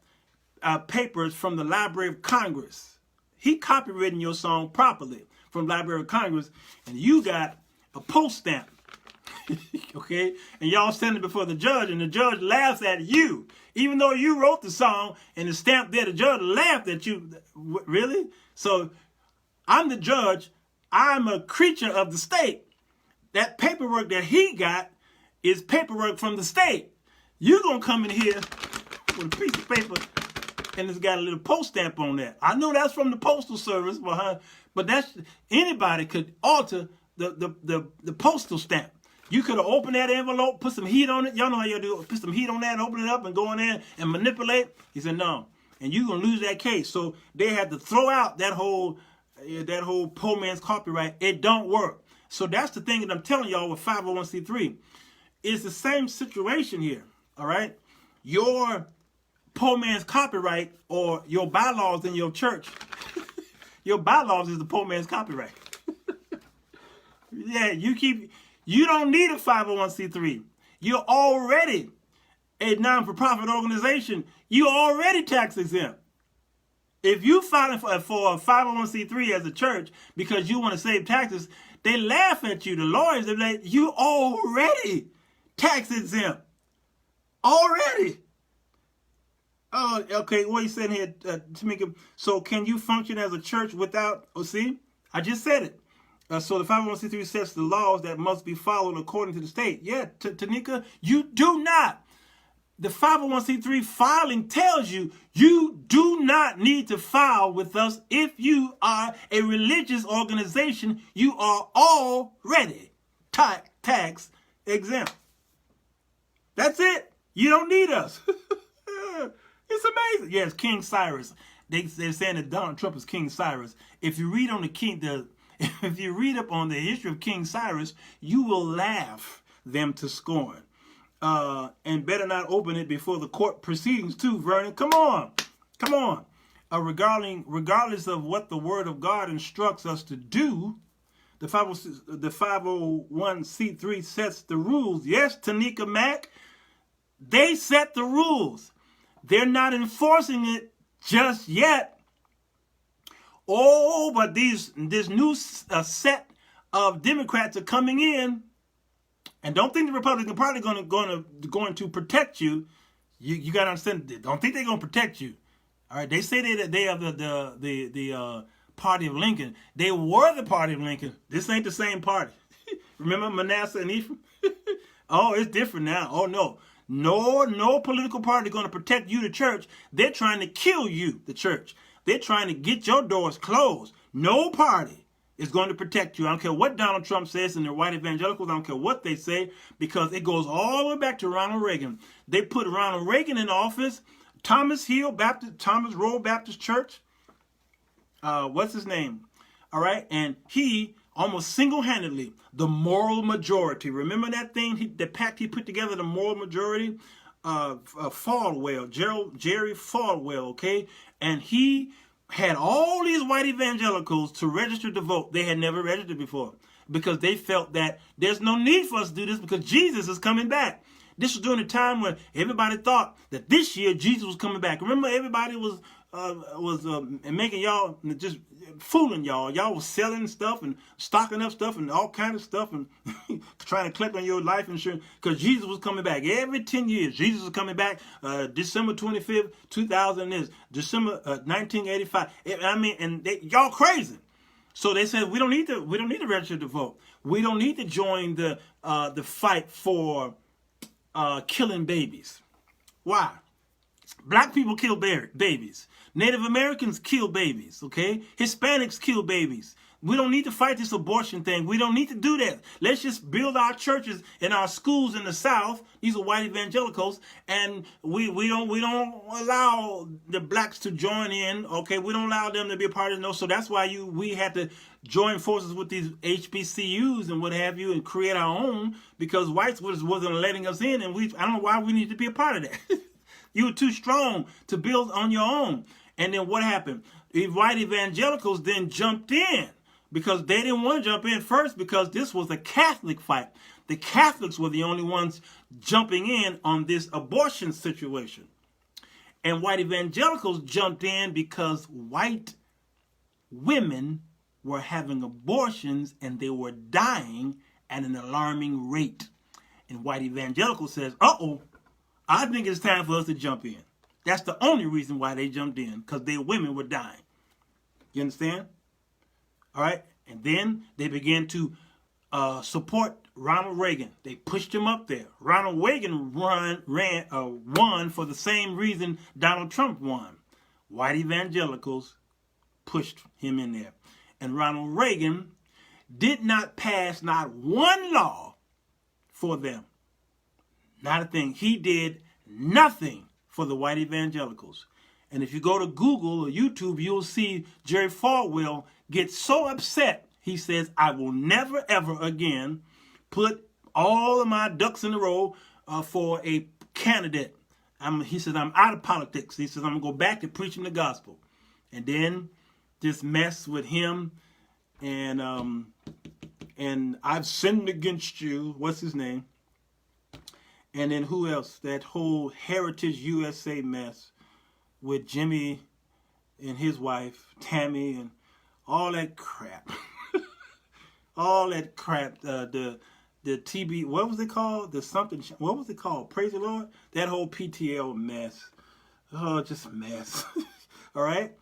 papers from the Library of Congress. He copywritten your song properly from Library of Congress, and you got a post stamp. Okay? And y'all standing before the judge, and the judge laughs at you. Even though you wrote the song and the stamp there, the judge laughed at you. Really? So I'm the judge. I'm a creature of the state. That paperwork that he got is paperwork from the state. You're going to come in here with a piece of paper and it's got a little post stamp on that. I know that's from the Postal Service, but that's anybody could alter the postal stamp. You could have opened that envelope, put some heat on it. Y'all know how you do. Put some heat on that, open it up, and go in there and manipulate. He said no, and you're gonna lose that case. So they had to throw out that whole poor man's copyright. It don't work. So that's the thing that I'm telling y'all with 501c3. It's the same situation here. All right, your poor man's copyright or your bylaws in your church. Your bylaws is the poor man's copyright. Yeah, you don't need a 501c3. You're already a non-for-profit organization. You're already tax exempt. If you filing for a 501c3 as a church because you want to save taxes, they laugh at you. The lawyers, they're like, you already tax exempt. Already. Oh, okay. What you saying here, Tamika? So can you function as a church without, see, I just said it. So the 501c3 sets the laws that must be followed according to the state. Yeah, Tanika, you do not. The 501c3 filing tells you you do not need to file with us if you are a religious organization. You are already tax exempt. That's it. You don't need us. It's amazing. Yes, King Cyrus. They're saying that Donald Trump is King Cyrus. If you read on if you read up on the history of King Cyrus, you will laugh them to scorn. And better not open it before the court proceedings too, Vernon. Come on. Regardless of what the word of God instructs us to do, the 501c3 sets the rules. Yes, Tanika Mack, they set the rules. They're not enforcing it just yet. Oh, but this new set of Democrats are coming in, and don't think the Republican Party going to protect you. You got to understand. Don't think they're going to protect you. All right, they say they are the party of Lincoln. They were the party of Lincoln. This ain't the same party. Remember Manasseh and Ephraim? Oh, it's different now. Oh no. No political party going to protect you, the church. They're trying to kill you, the church. They're trying to get your doors closed. No party is going to protect you. I don't care what Donald Trump says and the white evangelicals. I don't care what they say, because it goes all the way back to Ronald Reagan. They put Ronald Reagan in office. Thomas Rowe Baptist Church. What's his name? All right. And he almost single-handedly, the moral majority. Remember that thing, the pact he put together, the moral majority? Falwell, Jerry Falwell, okay? And he had all these white evangelicals to register to vote. They had never registered before because they felt that there's no need for us to do this because Jesus is coming back. This was during a time when everybody thought that this year Jesus was coming back. Remember, everybody was making y'all, just fooling y'all. Y'all was selling stuff and stocking up stuff and all kind of stuff and trying to collect on your life insurance because Jesus was coming back. Every 10 years, Jesus was coming back. December 25th, 2000 is December 1985. I mean, and y'all crazy. So they said we don't need to register to vote. We don't need to join the fight for killing babies. Why? Black people kill babies. Native Americans kill babies, okay? Hispanics kill babies. We don't need to fight this abortion thing. We don't need to do that. Let's just build our churches and our schools in the South. These are white evangelicals, and we don't allow the blacks to join in, okay? We don't allow them to be a part of it. No, so that's why we had to join forces with these HBCUs and what have you and create our own because whites wasn't letting us in, and I don't know why we need to be a part of that. You were too strong to build on your own. And then what happened? white evangelicals then jumped in because they didn't want to jump in first because this was a Catholic fight. The Catholics were the only ones jumping in on this abortion situation. And white evangelicals jumped in because white women were having abortions and they were dying at an alarming rate. And white evangelicals says, uh-oh, I think it's time for us to jump in. That's the only reason why they jumped in, because their women were dying. You understand? All right? And then they began to support Ronald Reagan. They pushed him up there. Ronald Reagan won for the same reason Donald Trump won. White evangelicals pushed him in there. And Ronald Reagan did not pass not one law for them. Not a thing. He did nothing for the white evangelicals. And if you go to Google or YouTube, you'll see Jerry Falwell get so upset. He says, I will never, ever again put all of my ducks in a row for a candidate. He says, I'm out of politics. He says, I'm going to go back to preaching the gospel. And then this mess with him and I've sinned against you. What's his name? And then who else? That whole Heritage USA mess with Jimmy and his wife, Tammy, and all that crap. All that crap. The TB, what was it called? The something, what was it called? Praise the Lord. That whole PTL mess. Oh, just a mess. All right?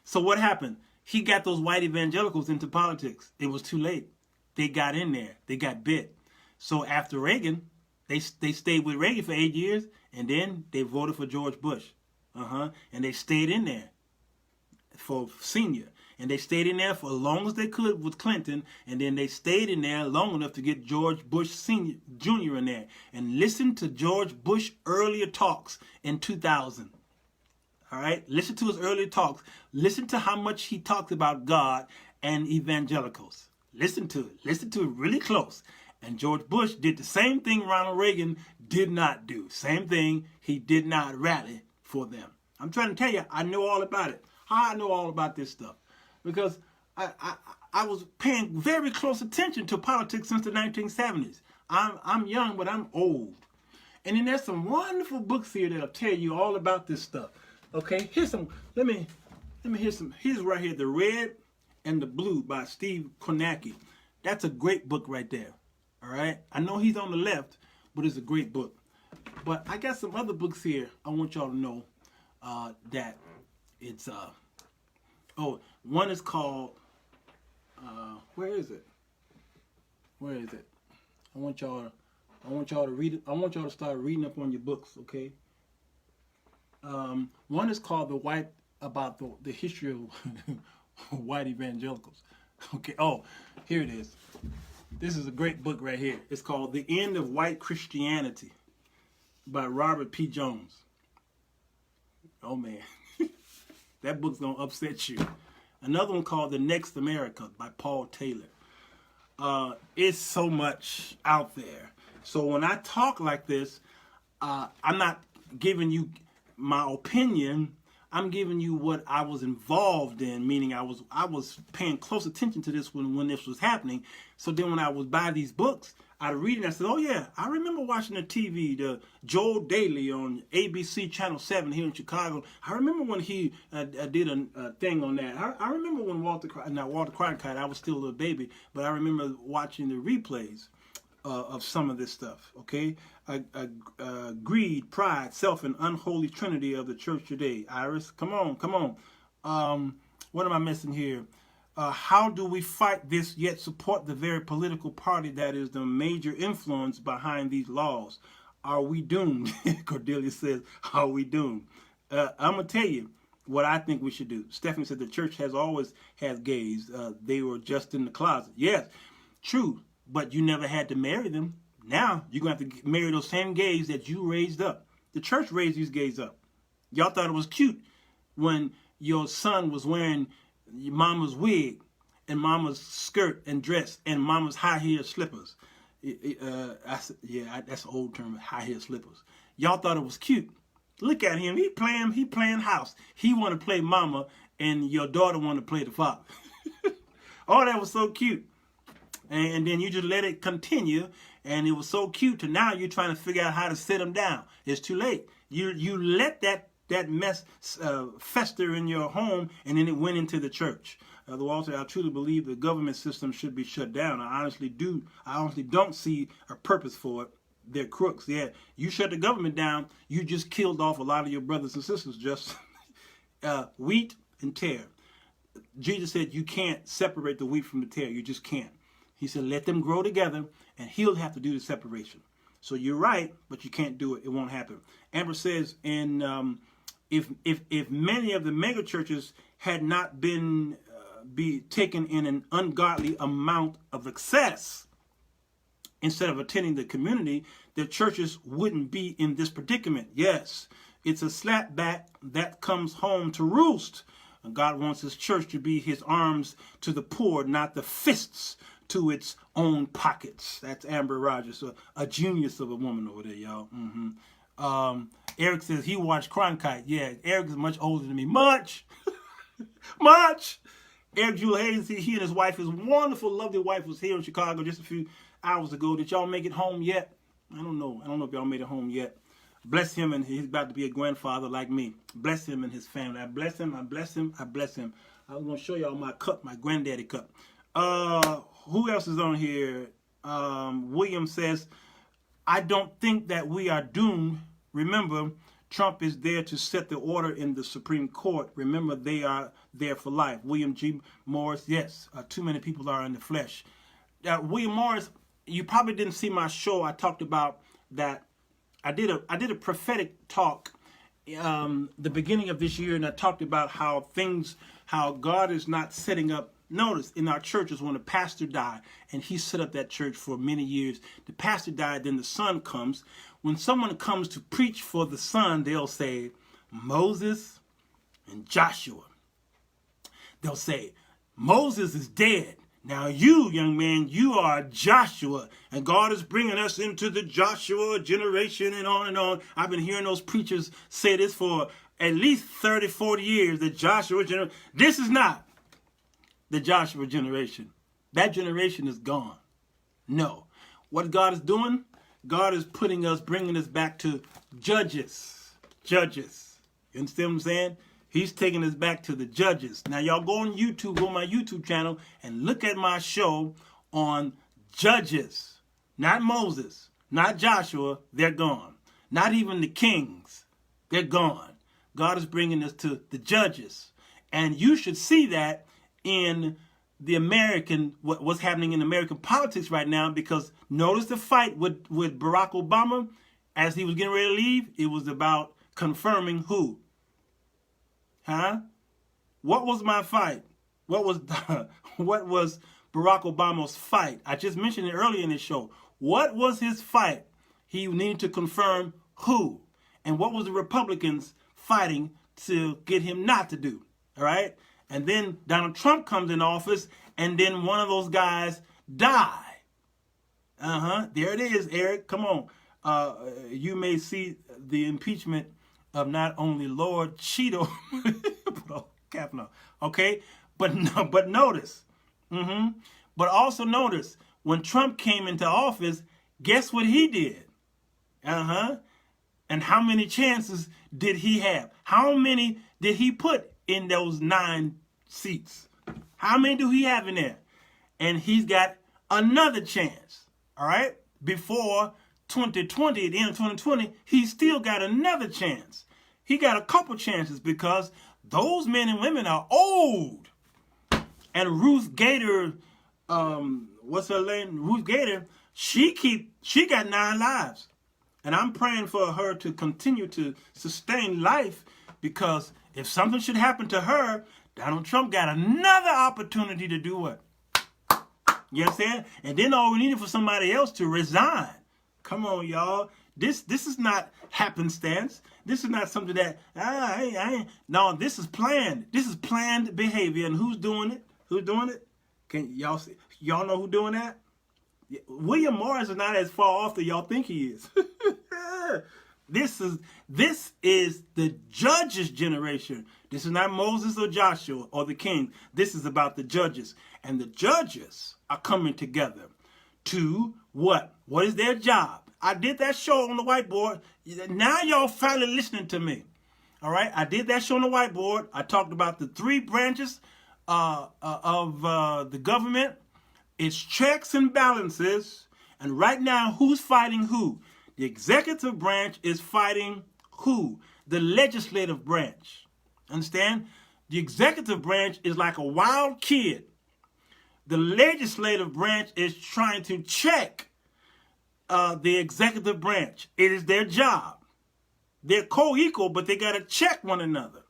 So what happened? He got those white evangelicals into politics. It was too late. They got in there. They got bit. So after Reagan, they stayed with Reagan for 8 years, and then they voted for George Bush. And they stayed in there for senior. And they stayed in there for as long as they could with Clinton, and then they stayed in there long enough to get George Bush Senior, Jr. in there. And listen to George Bush earlier talks in 2000. All right? Listen to his earlier talks. Listen to how much he talked about God and evangelicals. Listen to it. Listen to it really close. And George Bush did the same thing Ronald Reagan did not do. Same thing. He did not rally for them. I'm trying to tell you, I know all about it. I know all about this stuff. Because I was paying very close attention to politics since the 1970s. I'm young, but I'm old. And then there's some wonderful books here that'll tell you all about this stuff. Okay, here's some. Let me hear some. Here's right here, The Red and the Blue by Steve Kornacki. That's a great book right there. All right, I know he's on the left, but it's a great book. But I got some other books here. I want y'all to know that it's oh, one is called where is it? Where is it? I want y'all to read it. I want y'all to start reading up on your books, okay? One is called the history of white evangelicals. Okay. Oh, here it is. This is a great book right here. It's called The End of White Christianity by Robert P. Jones. Oh man, that book's gonna upset you. Another one called The Next America by Paul Taylor. It's so much out there. So when I talk like this, I'm not giving you my opinion. I'm giving you what I was involved in, meaning I was paying close attention to this when this was happening. So then when I was buy these books, I'd read it and I said, oh yeah, I remember watching the TV, the Joel Daly on ABC Channel 7 here in Chicago. I remember when he did a thing on that. I remember when Walter Cronkite, I was still a little baby, but I remember watching the replays of some of this stuff, okay? Greed, pride, self, and unholy trinity of the church today. Iris, come on. What am I missing here? How do we fight this yet support the very political party that is the major influence behind these laws? Are we doomed? Cordelia says, are we doomed? I'm going to tell you what I think we should do. Stephanie said the church has always had gays. They were just in the closet. Yes, true. But you never had to marry them. Now you're going to have to marry those same gays that you raised up. The church raised these gays up. Y'all thought it was cute when your son was wearing your mama's wig and mama's skirt and dress and mama's high heel slippers. That's an old term, high heel slippers. Y'all thought it was cute. Look at him. He playing house. He want to play mama and your daughter wanted to play the father. Oh, that was so cute. And then you just let it continue, and it was so cute to now you're trying to figure out how to sit them down. It's too late. You let that mess fester in your home, and then it went into the church. Walter, I truly believe the government system should be shut down. I honestly don't see a purpose for it. They're crooks. Yeah, you shut the government down, you just killed off a lot of your brothers and sisters. Just wheat and tare. Jesus said you can't separate the wheat from the tare. You just can't. He said let them grow together, and he'll have to do the separation. So you're right, but you can't do it. It won't happen. Amber says, if many of the mega churches had not been be taken in an ungodly amount of excess, instead of attending the community, the churches wouldn't be in this predicament. Yes, it's a slapback that comes home to roost. God wants his church to be his arms to the poor, not the fists to its own pockets. That's Amber Rogers, a genius of a woman over there, y'all. Eric says he watched Cronkite. Yeah, Eric is much older than me. Much. Eric Jewel Hayes, he and his wife, his wonderful, lovely wife, was here in Chicago just a few hours ago. Did y'all make it home yet? I don't know if y'all made it home yet. Bless him, and he's about to be a grandfather like me. Bless him and his family. I bless him. I bless him. I bless him. I was going to show y'all my cup, my granddaddy cup. Who else is on here? William says, I don't think that we are doomed. Remember, Trump is there to set the order in the Supreme Court. Remember, they are there for life. William G. Morris, yes, too many people are in the flesh. William Morris, you probably didn't see my show. I talked about that. I did a prophetic talk the beginning of this year, and I talked about how God is not setting up. Notice in our churches, when a pastor died, and he set up that church for many years, the pastor died, then the son comes. When someone comes to preach for the son, they'll say Moses and Joshua. They'll say Moses is dead. Now you, young man, you are Joshua, and God is bringing us into the Joshua generation, and on and on. I've been hearing those preachers say this for at least 30, 40 years, the Joshua generation. This is not the Joshua generation. That generation is gone. No. What God is doing, God is bringing us back to Judges. Judges. You understand what I'm saying? He's taking us back to the Judges. Now, y'all go on YouTube, go on my YouTube channel, and look at my show on Judges. Not Moses, not Joshua, they're gone. Not even the kings, they're gone. God is bringing us to the Judges. And you should see that in the what's happening in American politics right now, because notice the fight with Barack Obama as he was getting ready to leave. It was about confirming who? Huh? What was my fight? What was Barack Obama's fight? I just mentioned it earlier in this show. What was his fight? He needed to confirm who. And what was the Republicans fighting to get him not to do? All right? And then Donald Trump comes in office, and then one of those guys die. There it is, Eric. Come on. You may see the impeachment of not only Lord Cheeto, but Kavanaugh. Okay? But notice. But also notice, when Trump came into office, guess what he did? And how many chances did he have? How many did he put in those 9 seats? How many do he have in there? And he's got another chance. All right? Before 2020, at the end of 2020, he's still got another chance. He got a couple chances because those men and women are old. And Ruth Gator, what's her name? Ruth Gator, she got 9 lives. And I'm praying for her to continue to sustain life, because if something should happen to her, Donald Trump got another opportunity to do what? You understand? And then all we needed for somebody else to resign. Come on, y'all. This is not happenstance. This is not something that, no, this is planned. This is planned behavior. And who's doing it? Who's doing it? Can y'all see? Y'all know who's doing that? William Morris is not as far off that y'all think he is. This is the judges' generation. This is not Moses or Joshua or the king. This is about the judges. And the judges are coming together to what? What is their job? I did that show on the whiteboard. Now y'all finally listening to me. All right? I did that show on the whiteboard. I talked about the three branches of the government. It's checks and balances. And right now, who's fighting who? The executive branch is fighting who? The legislative branch. Understand? The executive branch is like a wild kid. The legislative branch is trying to check the executive branch. It is their job. They're co-equal, but they got to check one another.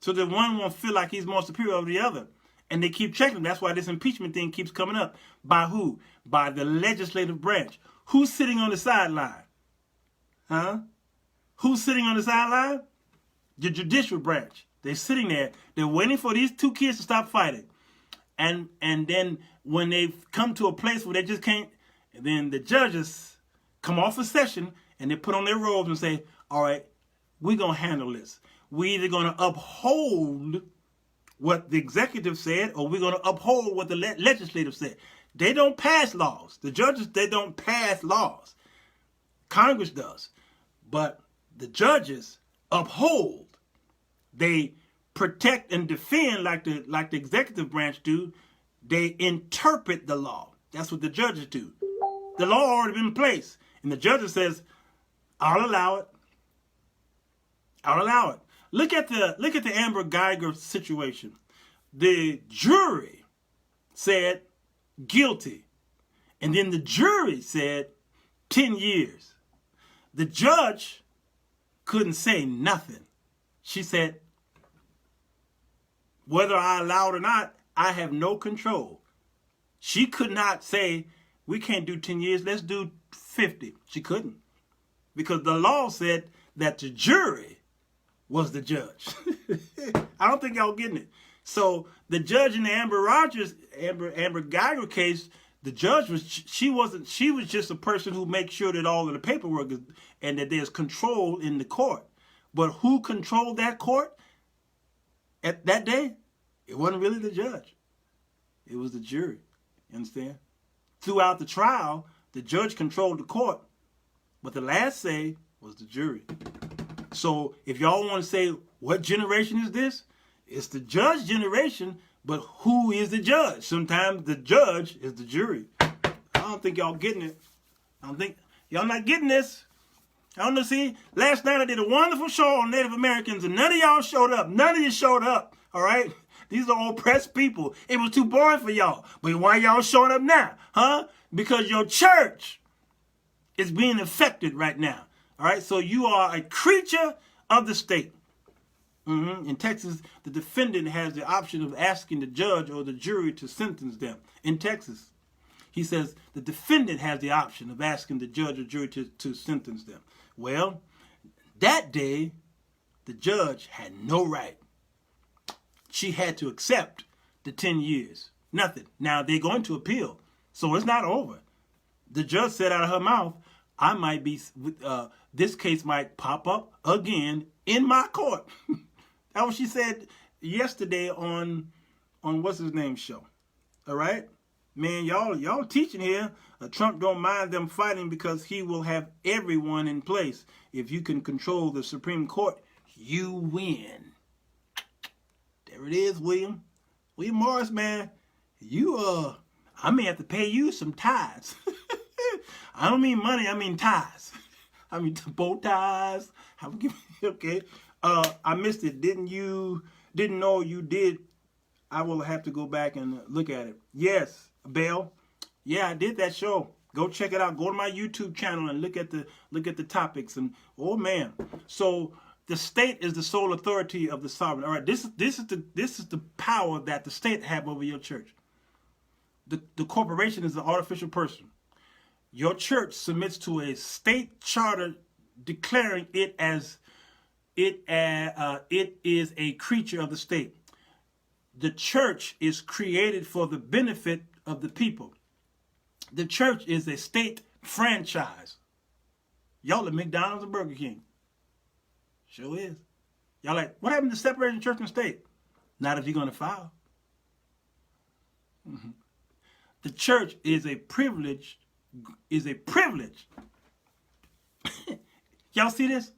So that one won't feel like he's more superior over the other. And they keep checking. That's why this impeachment thing keeps coming up. By who? By the legislative branch. Who's sitting on the sideline? Huh? Who's sitting on the sideline? The judicial branch. They're sitting there. They're waiting for these two kids to stop fighting. And then when they come to a place where they just can't, then the judges come off a session and they put on their robes and say, all right, we're going to handle this. We're either going to uphold what the executive said or we're going to uphold what the legislative said. They don't pass laws. The judges, they don't pass laws. Congress does. But the judges uphold. They protect and defend like the executive branch do. They interpret the law. That's what the judges do. The law already been in place. And the judge says, I'll allow it. I'll allow it. Look at the Amber Geiger situation. The jury said guilty. And then the jury said 10 years. The judge couldn't say nothing. She said, whether I allow it or not, I have no control. She could not say, we can't do 10 years, let's do 50. She couldn't. Because the law said that the jury was the judge. I don't think y'all getting it. So the judge in the Amber Geiger case, the judge she was just a person who makes sure that all of the paperwork is, and that there's control in the court. But who controlled that court at that day? It wasn't really the judge. It was the jury. You understand? Throughout the trial, the judge controlled the court, but the last say was the jury. So if y'all want to say, what generation is this? It's the judge generation, but who is the judge? Sometimes the judge is the jury. I don't think y'all getting it. I don't think y'all not getting this. I don't know. See, last night I did a wonderful show on Native Americans, and none of y'all showed up. None of you showed up. All right? These are all oppressed people. It was too boring for y'all. But why y'all showing up now? Huh? Because your church is being affected right now. All right? So you are a creature of the state. In Texas, the defendant has the option of asking the judge or the jury to sentence them. In Texas, he says the defendant has the option of asking the judge or jury to sentence them. Well, that day, the judge had no right. She had to accept the 10 years. Nothing. Now, they're going to appeal, so it's not over. The judge said out of her mouth, I might be, this case might pop up again in my court. That's what she said yesterday on what's his name show. All right? Man, y'all teaching here. Trump don't mind them fighting because he will have everyone in place. If you can control the Supreme Court, you win. There it is, William. William Morris, man. I may have to pay you some tithes. I don't mean money, I mean ties. I mean bow ties. Okay. I missed it. Didn't know you did. I will have to go back and look at it. Yes, Belle. Yeah, I did that show. Go check it out. Go to my YouTube channel and look at the topics. And oh man. So the state is the sole authority of the sovereign. All right, this is the power that the state have over your church. The corporation is an artificial person. Your church submits to a state charter declaring it as it is a creature of the state. The church is created for the benefit of the people. The church is a state franchise. Y'all are McDonald's and Burger King. Sure is. Y'all like, what happened to separating church and state? Not if you're going to file. Mm-hmm. The church is a privilege. Is a privilege. Y'all see this?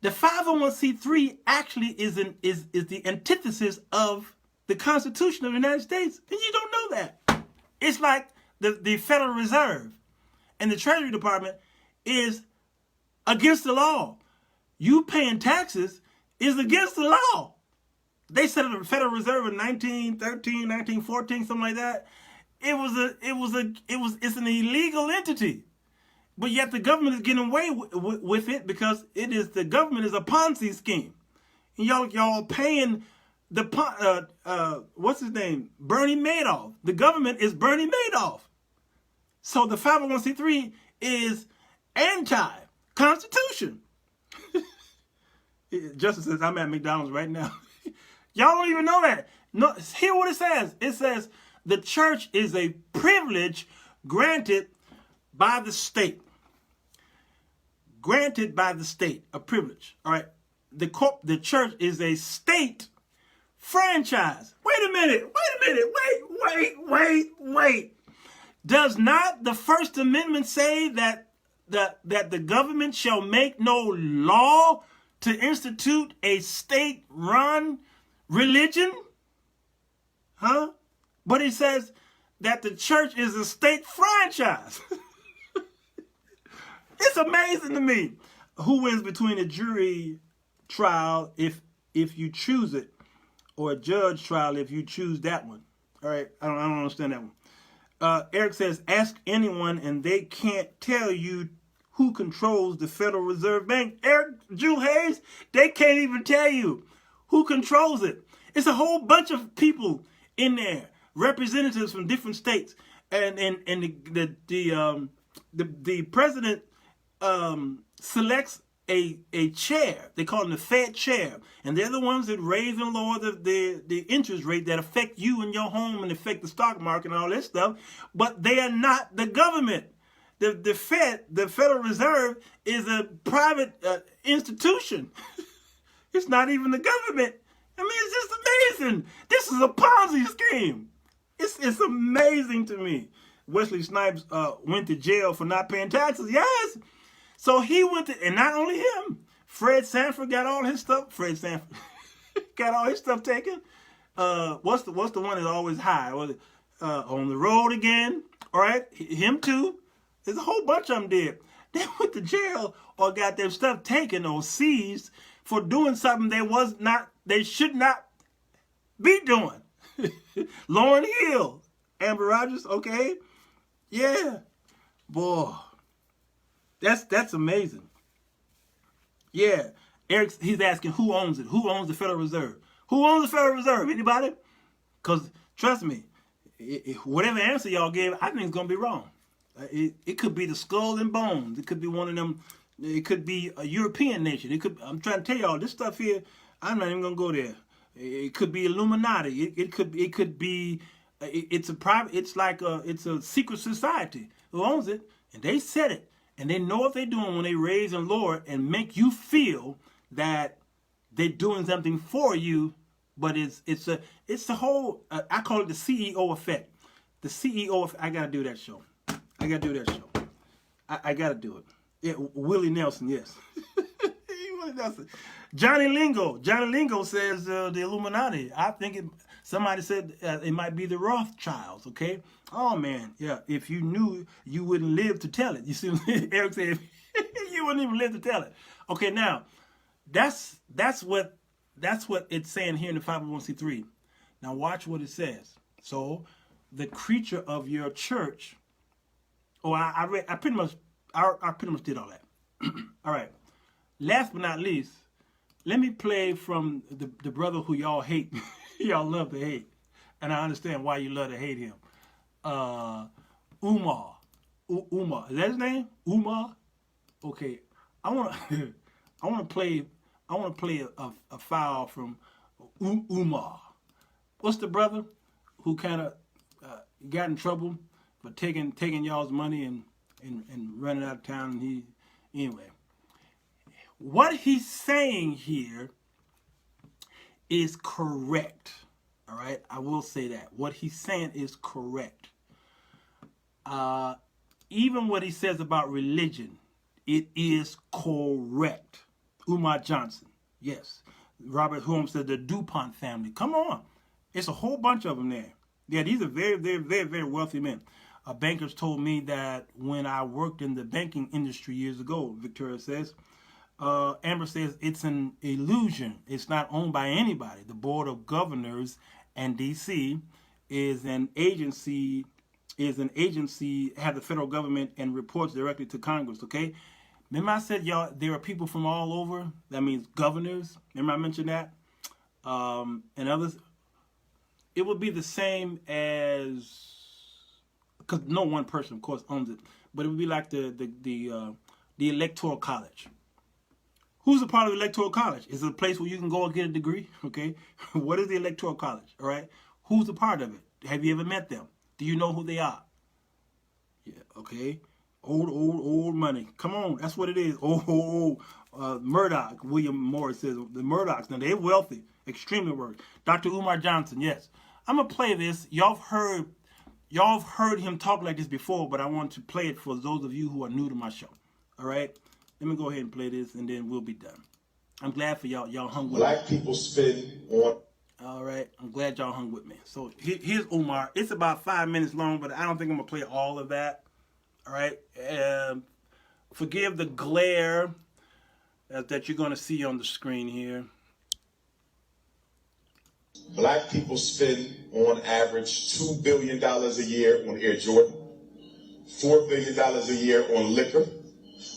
The 501c3 actually is the antithesis of the Constitution of the United States, and you don't know that. It's like the Federal Reserve and the Treasury Department is against the law. You paying taxes is against the law. They set up the Federal Reserve in 1913, 1914, something like that. It's an illegal entity. But yet the government is getting away with it because the government is a Ponzi scheme. And y'all paying what's his name? Bernie Madoff. The government is Bernie Madoff. So the 501c3 is anti-Constitution. Justice says, I'm at McDonald's right now. Y'all don't even know that. No, hear what it says. It says the church is a privilege granted by the state. Granted by the state, a privilege. All right. The church is a state franchise. Wait a minute. Wait. Does not the First Amendment say that the government shall make no law to institute a state-run religion? Huh? But it says that the church is a state franchise. It's amazing to me. Who wins between a jury trial if you choose it, or a judge trial if you choose that one? All right, I don't understand that one. Eric says, ask anyone and they can't tell you who controls the Federal Reserve Bank. Eric, Jewel Hayes, they can't even tell you who controls it. It's a whole bunch of people in there, representatives from different states, and the president selects a chair. They call them the Fed chair, and they're the ones that raise and lower the interest rate that affect you and your home and affect the stock market and all that stuff. But they are not the government. The Fed, the Federal Reserve, is a private institution. It's not even the government. I mean, it's just amazing. This is a Ponzi scheme. It's amazing to me. Wesley Snipes went to jail for not paying taxes. Yes. So he went to, and not only him, Fred Sanford got all his stuff. Fred Sanford got all his stuff taken. What's the one that's always high? Was it On the Road Again? All right, him too. There's a whole bunch of them did. They went to jail or got their stuff taken or seized for doing something they should not be doing. Lauryn Hill, Amber Rogers, okay, yeah, boy. That's amazing. Yeah. Eric, he's asking who owns it. Who owns the Federal Reserve? Who owns the Federal Reserve? Anybody? Because trust me, whatever answer y'all gave, I think it's going to be wrong. It could be the Skull and Bones. It could be one of them. It could be a European nation. I'm trying to tell y'all, this stuff here, I'm not even going to go there. It could be Illuminati. It could be, it's a secret society who owns it, and they said it. And they know what they're doing when they raise and lower and make you feel that they're doing something for you, but it's the whole, I call it the CEO effect. The CEO, I gotta do that show. I gotta do it. Yeah, Willie Nelson, yes. Willie Nelson. Johnny Lingo says the Illuminati. I think somebody said it might be the Rothschilds, okay? Oh, man, yeah, if you knew, you wouldn't live to tell it. You see what Eric said? You wouldn't even live to tell it. Okay, now, that's what it's saying here in the 501c3. Now, watch what it says. So, the creature of your church, I pretty much did all that. All right. Last but not least, let me play from the brother who y'all hate. Y'all love to hate. And I understand why you love to hate him. Umar. Umar. Is that his name? Umar? Okay. I want to play a file from Umar. What's the brother who kind of got in trouble for taking y'all's money and running out of town? And anyway, What he's saying here is correct. All right, I will say that. What he's saying is correct. Even what he says about religion, it is correct. Umar Johnson, yes. Robert Holmes said the DuPont family. Come on. It's a whole bunch of them there. Yeah, these are very, very, very, very wealthy men. Bankers told me that when I worked in the banking industry years ago, Victoria says, Amber says it's an illusion. It's not owned by anybody. The Board of Governors and D.C. is an agency, have the federal government and reports directly to Congress, okay? Remember I said, y'all, there are people from all over? That means governors. Remember I mentioned that? And others. It would be the same as, because no one person, of course, owns it, but it would be like the Electoral College. Who's a part of the Electoral College? Is it a place where you can go and get a degree? Okay. What is the Electoral College? All right. Who's a part of it? Have you ever met them? Do you know who they are? Yeah. Okay. Old money. Come on. That's what it is. Murdoch. William Morris says the Murdochs. Now they're wealthy. Extremely wealthy. Dr. Umar Johnson. Yes. I'm going to play this. Y'all have heard him talk like this before, but I want to play it for those of you who are new to my show. All right. Let me go ahead and play this, and then we'll be done. I'm glad for y'all. Y'all hung with me. Black people spend on. All right. I'm glad y'all hung with me. So here's Umar. It's about 5 minutes long, but I don't think I'm going to play all of that. All right. Forgive the glare that you're going to see on the screen here. Black people spend on average $2 billion a year on Air Jordan, $4 billion a year on liquor,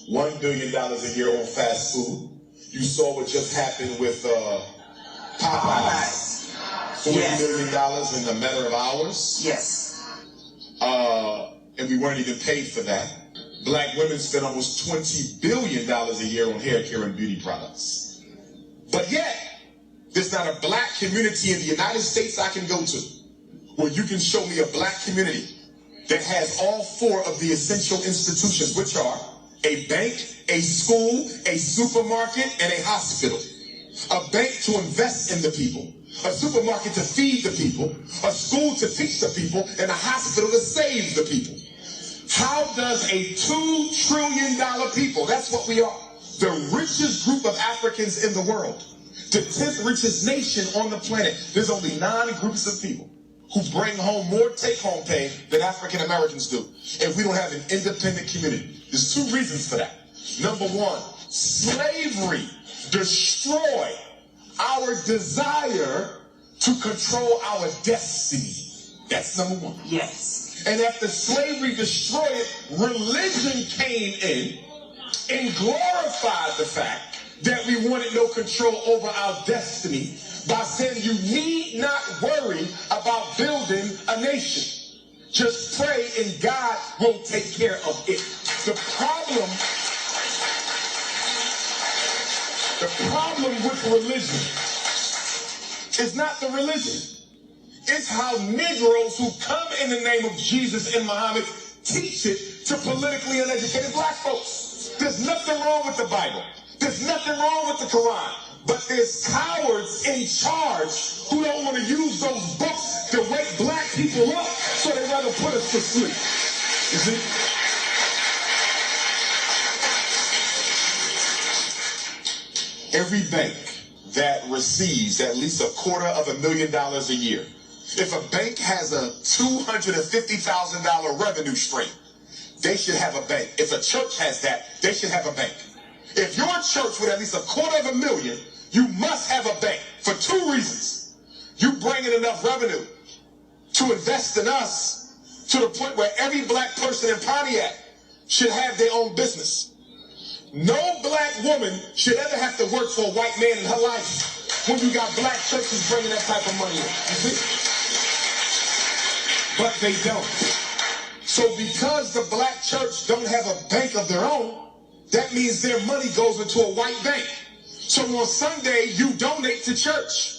$1 billion a year on fast food. You saw what just happened with Popeyes. $40 million in a matter of hours. Yes. And we weren't even paid for that. Black women spend almost $20 billion a year on hair care and beauty products. But yet, there's not a black community in the United States I can go to where you can show me a black community that has all four of the essential institutions, which are a bank, a school, a supermarket, and a hospital. A bank to invest in the people, a supermarket to feed the people, a school to teach the people, and a hospital to save the people. How does a $2 trillion people, that's what we are, the richest group of Africans in the world, the 10th richest nation on the planet, there's only 9 groups of people who bring home more take-home pay than African Americans do. And we don't have an independent community. There's 2 reasons for that. Number 1, slavery destroyed our desire to control our destiny. That's number 1. Yes. And after slavery destroyed it, religion came in and glorified the fact that we wanted no control over our destiny by saying you need not worry about building a nation. Just pray and God will take care of it. The problem with religion is not the religion. It's how Negroes who come in the name of Jesus and Muhammad teach it to politically uneducated black folks. There's nothing wrong with the Bible. There's nothing wrong with the Quran. But there's cowards in charge who don't want to use those books to wake black people up, so they rather put us to sleep. You see? Every bank that receives at least $250,000 a year, if a bank has a $250,000 revenue stream, they should have a bank. If a church has that, they should have a bank. If your church with at least $250,000, you must have a bank for 2 reasons. You bring in enough revenue to invest in us to the point where every black person in Pontiac should have their own business. No black woman should ever have to work for a white man in her life when you got black churches bringing that type of money in. You see? But they don't. So because the black church don't have a bank of their own, that means their money goes into a white bank. So on Sunday, you donate to church.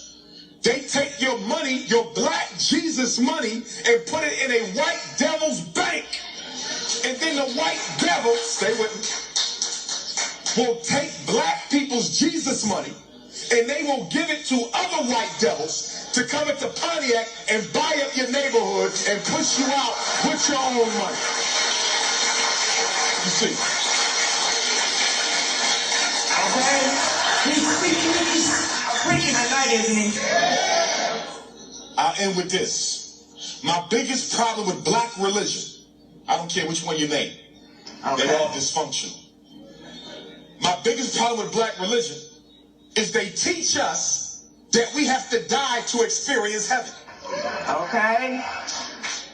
They take your money, your black Jesus money, and put it in a white devil's bank. And then the white devil, stay with me, will take black people's Jesus money and they will give it to other white devils to come into Pontiac and buy up your neighborhood and push you out with your own money. You see. Okay? He's preaching tonight, isn't he? I'll end with this. My biggest problem with black religion, I don't care which one you name, they're all dysfunctional. My biggest problem with black religion is they teach us that we have to die to experience heaven. Okay.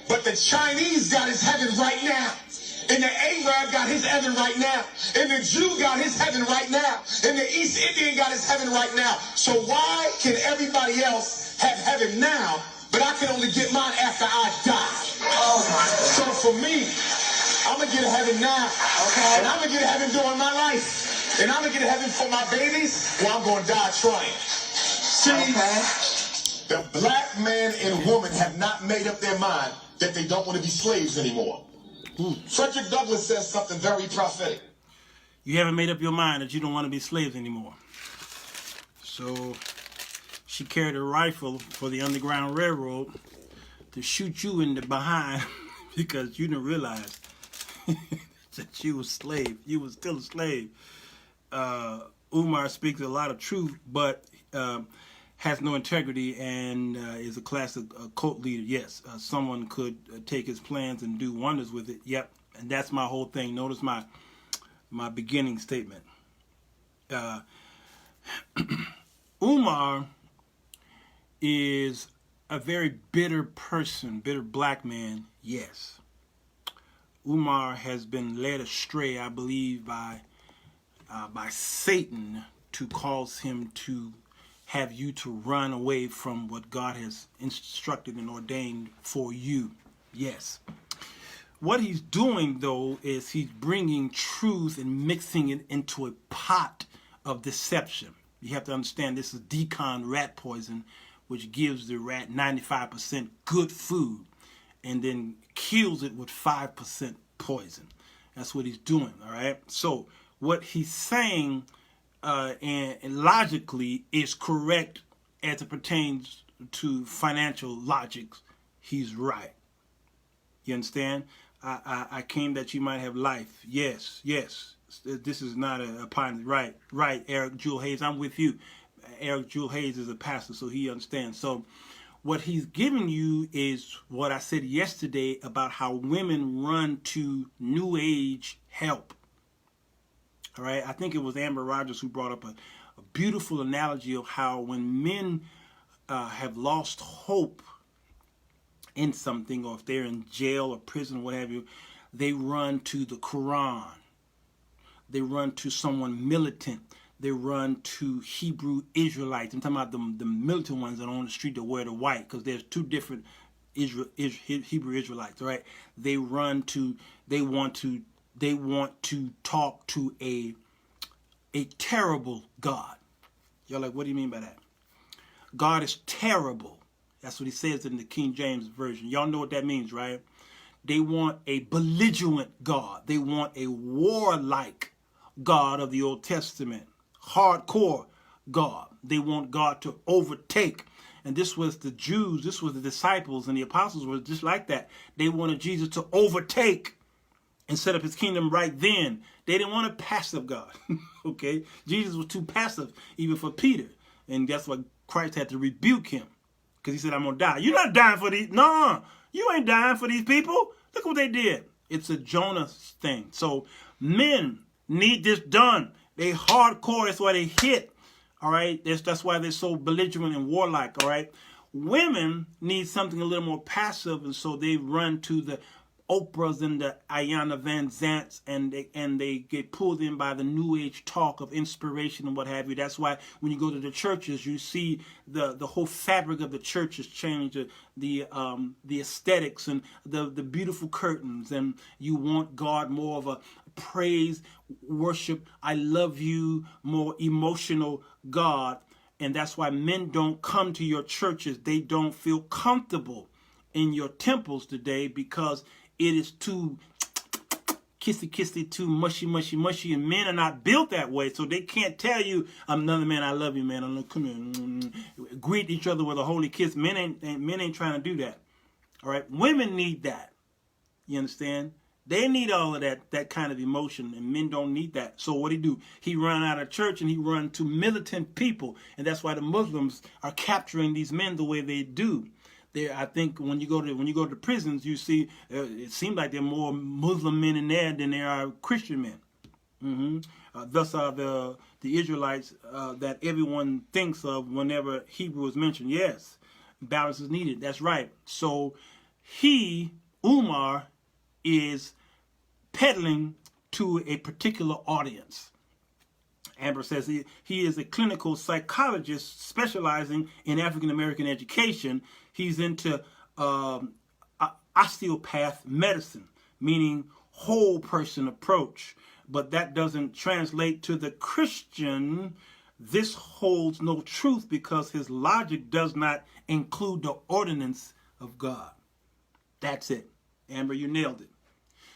But the Chinese got his heaven right now. And the Arab got his heaven right now. And the Jew got his heaven right now. And the East Indian got his heaven right now. So why can everybody else have heaven now, but I can only get mine after I die? Oh my God. So for me, I'm going to get heaven now. Okay. And I'm going to get heaven during my life. And I'm going to get heaven for my babies, or I'm going to die trying. See, the black man and woman have not made up their mind that they don't want to be slaves anymore. Frederick Douglass says something very prophetic. You haven't made up your mind that you don't want to be slaves anymore. So she carried a rifle for the Underground Railroad to shoot you in the behind because you didn't realize that you was a slave. You was still a slave. Umar speaks a lot of truth, but has no integrity and is a classic cult leader. Yes, someone could take his plans and do wonders with it. Yep, and that's my whole thing. Notice my beginning statement. Umar is a very bitter person, bitter black man. Yes, Umar has been led astray, I believe, by Satan to cause him to have you to run away from what God has instructed and ordained for you. Yes. What he's doing, though, is he's bringing truth and mixing it into a pot of deception. You have to understand this is decon rat poison, which gives the rat 95% good food and then kills it with 5% poison. That's what he's doing, all right? So what he's saying and logically is correct as it pertains to financial logics. He's right. You understand? I came that you might have life. Yes, yes. This is not a pun. Right, Eric Jewel Hayes. I'm with you. Eric Jewel Hayes is a pastor, so he understands. So what he's giving you is what I said yesterday about how women run to New Age help. All right, I think it was Amber Rogers who brought up a beautiful analogy of how when men have lost hope in something, or if they're in jail or prison or what have you, they run to the Quran. They run to someone militant. They run to Hebrew Israelites. I'm talking about the militant ones that are on the street that wear the white, because there's two different Hebrew Israelites. All right, they want to talk to a terrible God. You're like, what do you mean by that? God is terrible. That's what he says in the King James Version. Y'all know what that means, right? They want a belligerent God. They want a warlike God of the Old Testament. Hardcore God. They want God to overtake. And this was the Jews, this was the disciples, and the apostles were just like that. They wanted Jesus to overtake and set up his kingdom right then. They didn't want a passive God. Okay? Jesus was too passive even for Peter. And that's why Christ had to rebuke him. Because he said, I'm going to die. You're not dying for these. No, you ain't dying for these people. Look what they did. It's a Jonah thing. So men need this done. They hardcore. That's why they hit. All right? That's why they're so belligerent and warlike. All right? Women need something a little more passive. And so they run to the Oprahs and the Ayanna Van Zants, and they get pulled in by the new age talk of inspiration and what have you. That's why when you go to the churches, you see the whole fabric of the churches change, the aesthetics and the beautiful curtains, and you want God more of a praise, worship, I love you, more emotional God. And that's why men don't come to your churches. They don't feel comfortable in your temples today because it is too kissy, too mushy, and men are not built that way, so they can't tell you, I'm another man, I love you, man, I'm come here, greet each other with a holy kiss. Men ain't trying to do that. All right, women need that. You understand? They need all of that kind of emotion, and men don't need that. So what he do? He run out of church and he run to militant people, and that's why the Muslims are capturing these men the way they do. I think when you go to prisons, you see it seems like there are more Muslim men in there than there are Christian men. Thus are the Israelites that everyone thinks of whenever Hebrew is mentioned. Yes, balance is needed. That's right. So Umar, is peddling to a particular audience. Amber says he is a clinical psychologist specializing in African American education. He's into osteopath medicine, meaning whole person approach. But that doesn't translate to the Christian. This holds no truth because his logic does not include the ordinance of God. That's it. Amber, you nailed it.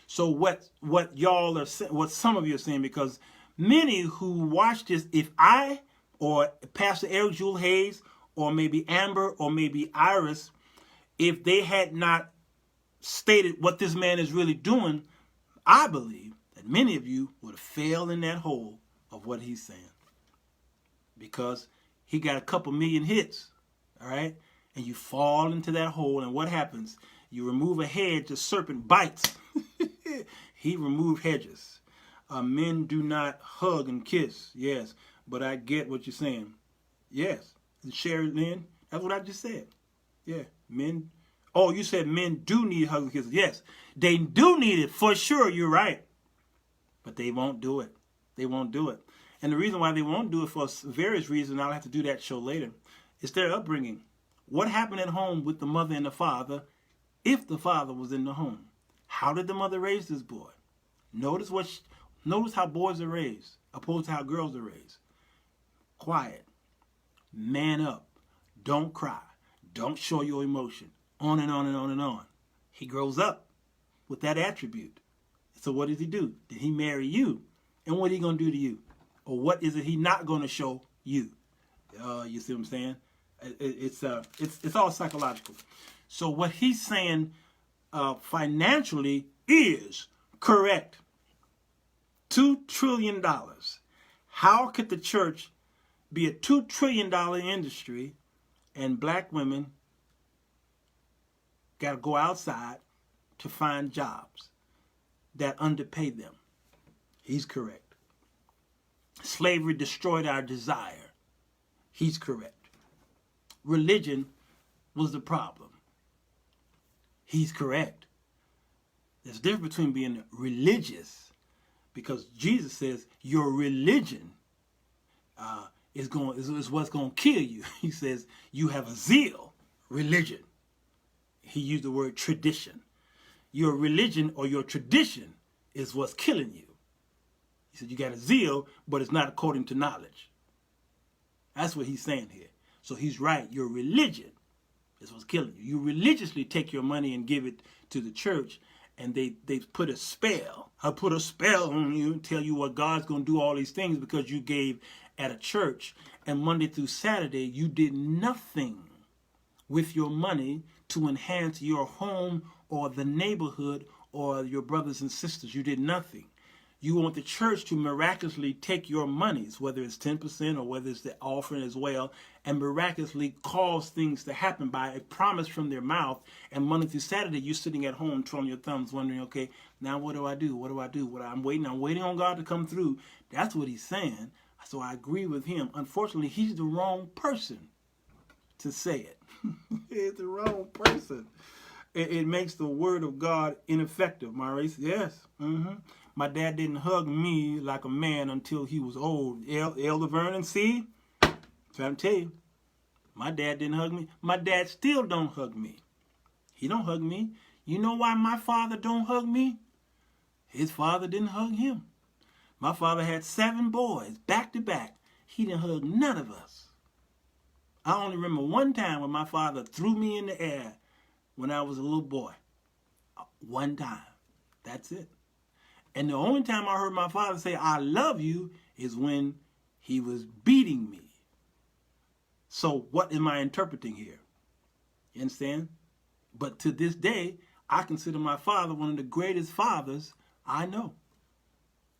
So what y'all are, what some of you are saying, because many who watch this, if I or Pastor Eric Jewel Hayes or maybe Amber or maybe Iris, if they had not stated what this man is really doing, I believe that many of you would have failed in that hole of what he's saying. Because he got a couple million hits, all right? And you fall into that hole, and what happens? You remove a hedge, a serpent bites. He removed hedges. Men do not hug and kiss. Yes, but I get what you're saying. Yes, Sherry Lynn, that's what I just said. Yeah, men. Oh, you said men do need hugs and kisses. Yes, they do need it for sure. You're right. But they won't do it. They won't do it. And the reason why they won't do it for various reasons, I'll have to do that show later, is their upbringing. What happened at home with the mother and the father if the father was in the home? How did the mother raise this boy? Notice how boys are raised opposed to how girls are raised. Quiet. Man up. Don't cry. Don't show your emotion. On and on and on and on. He grows up with that attribute. So what does he do? Did he marry you? And what are he going to do to you? Or what is it he not going to show you? You see what I'm saying? It's all psychological. So what he's saying financially is correct. $2 trillion. How could the church be a $2 trillion industry and black women got to go outside to find jobs that underpay them? He's correct. Slavery destroyed our desire. He's correct. Religion was the problem. He's correct. There's a difference between being religious, because Jesus says your religion is what's going to kill you. He says you have a zeal religion. He used the word tradition. Your religion or your tradition is what's killing you. He said you got a zeal, but it's not according to knowledge. That's what he's saying here. So he's right. Your religion is what's killing you. You religiously take your money and give it to the church, and they put a spell. I put a spell on you and tell you what God's going to do all these things because you gave at a church. And Monday through Saturday, you did nothing with your money to enhance your home or the neighborhood or your brothers and sisters. You did nothing. You want the church to miraculously take your monies, whether it's 10% or whether it's the offering as well, and miraculously cause things to happen by a promise from their mouth. And Monday through Saturday, you're sitting at home twirling your thumbs, wondering, okay, now what do I do? What do I do? I'm waiting on God to come through. That's what he's saying. So I agree with him. Unfortunately, he's the wrong person to say it. He's the wrong person. It makes the word of God ineffective, Maurice. Yes. My dad didn't hug me like a man until he was old. Elder Vernon, see? Trying to tell you. My dad didn't hug me. My dad still don't hug me. He don't hug me. You know why my father don't hug me? His father didn't hug him. My father had 7 boys, back to back. He didn't hug none of us. I only remember one time when my father threw me in the air when I was a little boy. One time. That's it. And the only time I heard my father say, I love you, is when he was beating me. So what am I interpreting here? You understand? But to this day, I consider my father one of the greatest fathers I know.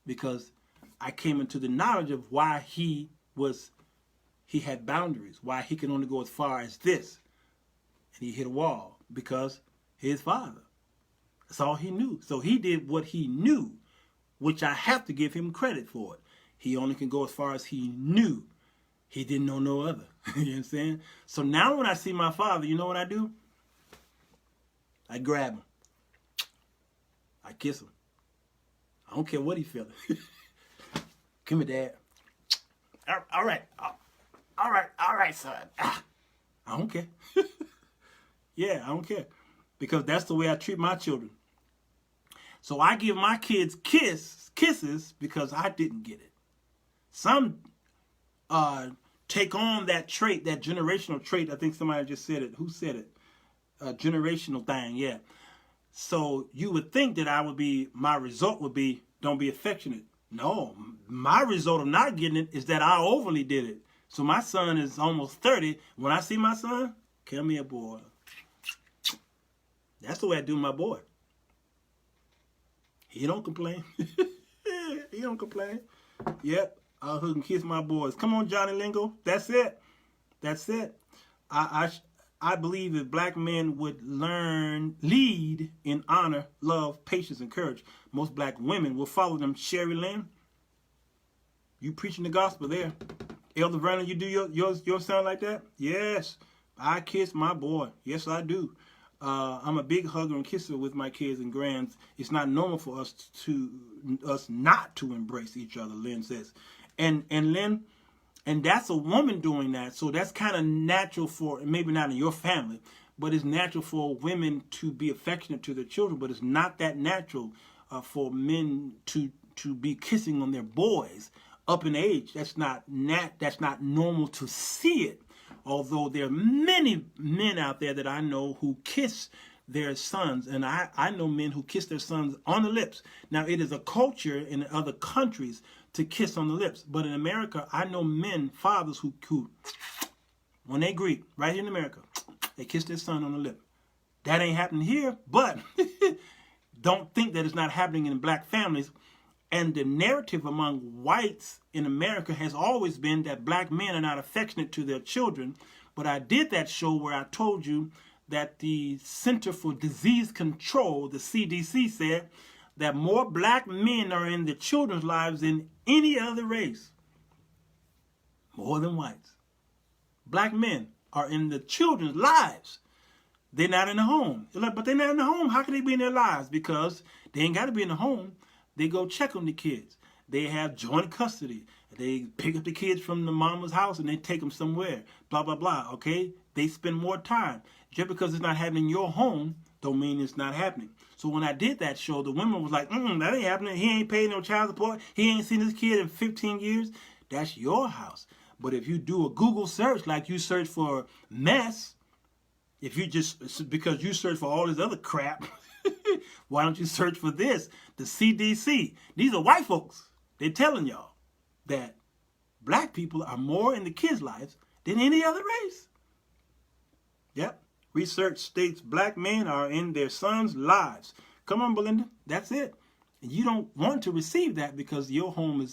Because I came into the knowledge of why he had boundaries, why he could only go as far as this. And he hit a wall because his father. That's all he knew. So he did what he knew, which I have to give him credit for it. He only can go as far as he knew. He didn't know no other. You understand? So now when I see my father, you know what I do? I grab him. I kiss him. I don't care what he feeling. Come here, Dad. All right. All right, son. I don't care. Yeah, I don't care. Because that's the way I treat my children. So I give my kids kisses because I didn't get it. Some take on that trait, that generational trait. I think somebody just said it. Who said it? Generational thing, yeah. So you would think that my result would be, don't be affectionate. No, my result of not getting it is that I overly did it. So my son is almost 30. When I see my son, come here, boy. That's the way I do my boy. He don't complain. He don't complain. Yep, I'll hug and kiss my boys. Come on, Johnny Lingo. That's it. That's it. I believe if black men would lead in honor, love, patience, and courage, most black women will follow them. Sherry Lynn, you preaching the gospel there. Elder Vernon, you do your son like that? Yes, I kiss my boy. Yes, I do. I'm a big hugger and kisser with my kids and grands. It's not normal for us not to embrace each other, Lynn says. And Lynn, and that's a woman doing that. So that's kind of natural for, maybe not in your family, but it's natural for women to be affectionate to their children. But it's not that natural for men to be kissing on their boys up in age. That's not normal to see it. Although there are many men out there that I know who kiss their sons, and I know men who kiss their sons on the lips. Now, it is a culture in other countries to kiss on the lips, but in America, I know men, fathers who when they greet, right here in America, they kiss their son on the lip. That ain't happening here, but don't think that it's not happening in black families. And the narrative among whites in America has always been that black men are not affectionate to their children. But I did that show where I told you that the Center for Disease Control, the CDC, said that more black men are in their children's lives than any other race. More than whites. Black men are in the children's lives. They're not in the home. They're like, but they're not in the home. How can they be in their lives? Because they ain't got to be in the home. They go check on the kids. They have joint custody. They pick up the kids from the mama's house and they take them somewhere. Blah, blah, blah. Okay? They spend more time. Just because it's not happening in your home don't mean it's not happening. So when I did that show, the women was like, that ain't happening. He ain't paying no child support. He ain't seen his kid in 15 years. That's your house. But if you do a Google search, like you search for mess, if you just, because you search for all this other crap, why don't you search for this? The CDC. These are white folks. They're telling y'all that black people are more in the kids' lives than any other race. Yep. Research states black men are in their sons' lives. Come on, Belinda. That's it. And you don't want to receive that because your home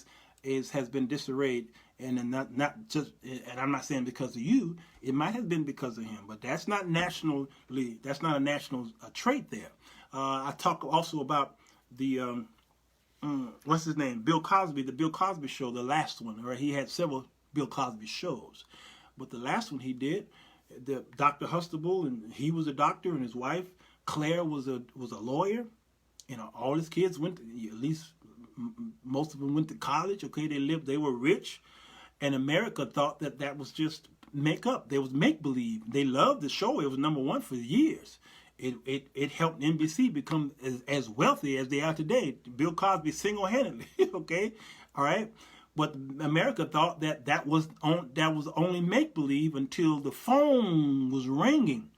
has been disarrayed, and not just. And I'm not saying because of you. It might have been because of him, but that's not nationally. That's not a national trait there. I talk also about the what's his name? Bill Cosby. The Bill Cosby show, the last one. Right? He had several Bill Cosby shows, but the last one he did. The Dr. Hustable, and he was a doctor, and his wife Claire was a lawyer. You know, all his kids went to, at least most of them went to college. Okay, they were rich, and America thought that was just make up. There was make believe. They loved the show. It was #1 for years. It helped NBC become as wealthy as they are today. Bill Cosby single-handedly. Okay, all right. But America thought that was only make-believe until the phone was ringing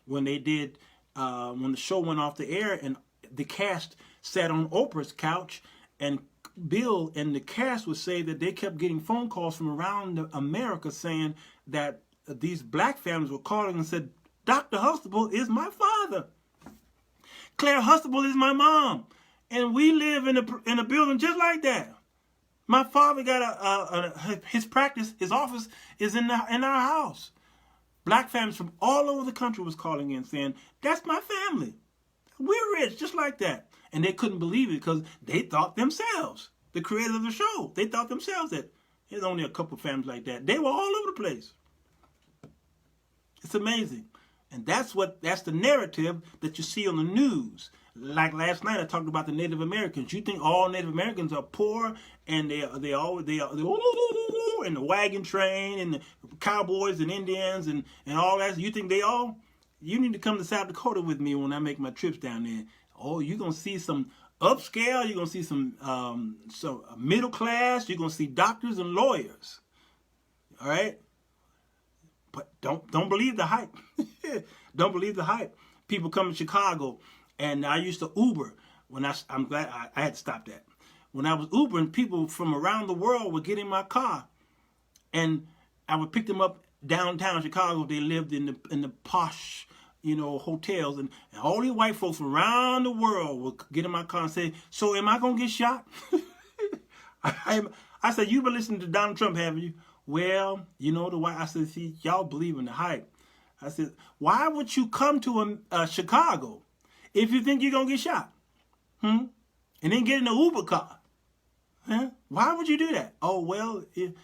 when they did when the show went off the air and the cast sat on Oprah's couch, and Bill and the cast would say that they kept getting phone calls from around America saying that these black families were calling and said, Dr. Huxtable is my father. Claire Huxtable is my mom. And we live in a building just like that. My father got his practice, his office is in our house. Black families from all over the country was calling in saying, that's my family. We're rich, just like that. And they couldn't believe it because they thought themselves, the creators of the show, they thought themselves that there's only a couple families like that. They were all over the place. It's amazing. And that's the narrative that you see on the news. Like last night, I talked about the Native Americans. You think all Native Americans are poor and they are in the wagon train and the cowboys and Indians and all that. You think you need to come to South Dakota with me when I make my trips down there. Oh, you're going to see some upscale. You're going to see some middle class. You're going to see doctors and lawyers. All right? But don't believe the hype. Don't believe the hype. People come to Chicago, and I used to Uber. I'm glad I had to stop that. When I was Ubering, people from around the world would get in my car, and I would pick them up downtown Chicago. They lived in the posh, hotels, and all these white folks from around the world would get in my car and say, "So am I gonna get shot?" I said, "You've been listening to Donald Trump, haven't you?" Well, the white. I said, "See, y'all believe in the hype." I said, "Why would you come to Chicago if you think you're gonna get shot? And then get in an Uber car? Huh? Why would you do that?" "Oh, well, you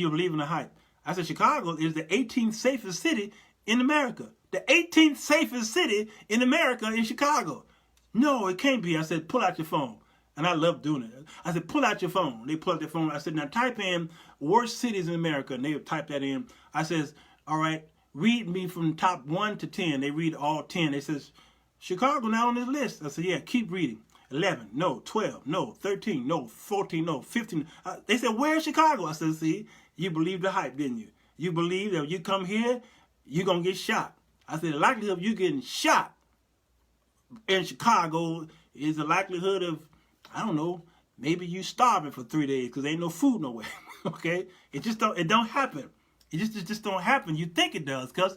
believe in the hype." I said, "Chicago is the 18th safest city in America. The 18th safest city in America is Chicago." "No, it can't be." I said, "Pull out your phone." And I love doing it. I said, "Pull out your phone." They pull out their phone. I said, "Now type in worst cities in America." And they would type that in. I says, "All right, read me from top 1 to 10. They read all 10. They says, "Chicago now on this list." I said, "Yeah, keep reading." 11, no. 12, no. 13, no. 14, no. 15. They said, "Where's Chicago?" I said, "See, you believe the hype, didn't you? You believe that if you come here, you're going to get shot." I said, "The likelihood of you getting shot in Chicago is the likelihood of, I don't know, maybe you starving for 3 days because ain't no food nowhere." Okay? It don't happen. It just don't happen. You think it does because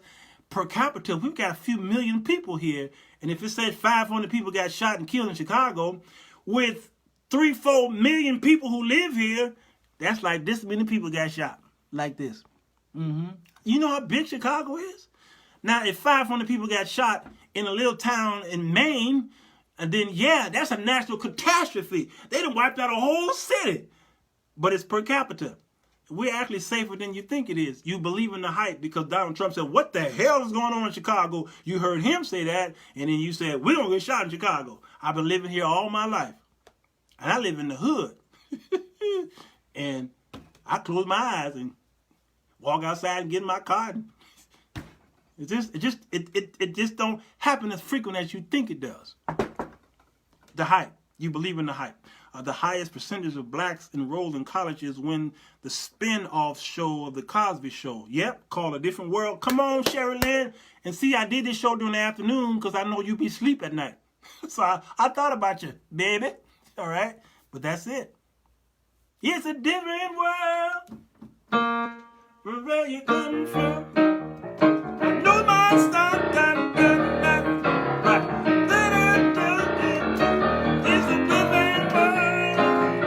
per capita, we've got a few million people here. And if it said 500 people got shot and killed in Chicago, with 3-4 million people who live here, that's like this many people got shot. Like this. You know how big Chicago is? Now, if 500 people got shot in a little town in Maine, and then, yeah, that's a national catastrophe. They done wiped out a whole city. But it's per capita. We're actually safer than you think it is. You believe in the hype because Donald Trump said, "What the hell is going on in Chicago?" You heard him say that, and then you said, "We're going to get shot in Chicago." I've been living here all my life. And I live in the hood. And I close my eyes and walk outside and get in my car. It just don't happen as frequent as you think it does. The hype. You believe in the hype. The highest percentage of blacks enrolled in colleges when the spin-off show of The Cosby Show. Yep, called A Different World. Come on, Sherry Lynn. And see, I did this show during the afternoon because I know you be asleep at night. So I thought about you, baby. All right? But that's it. It's a different world from where you come from. I know my start got back. It's a different world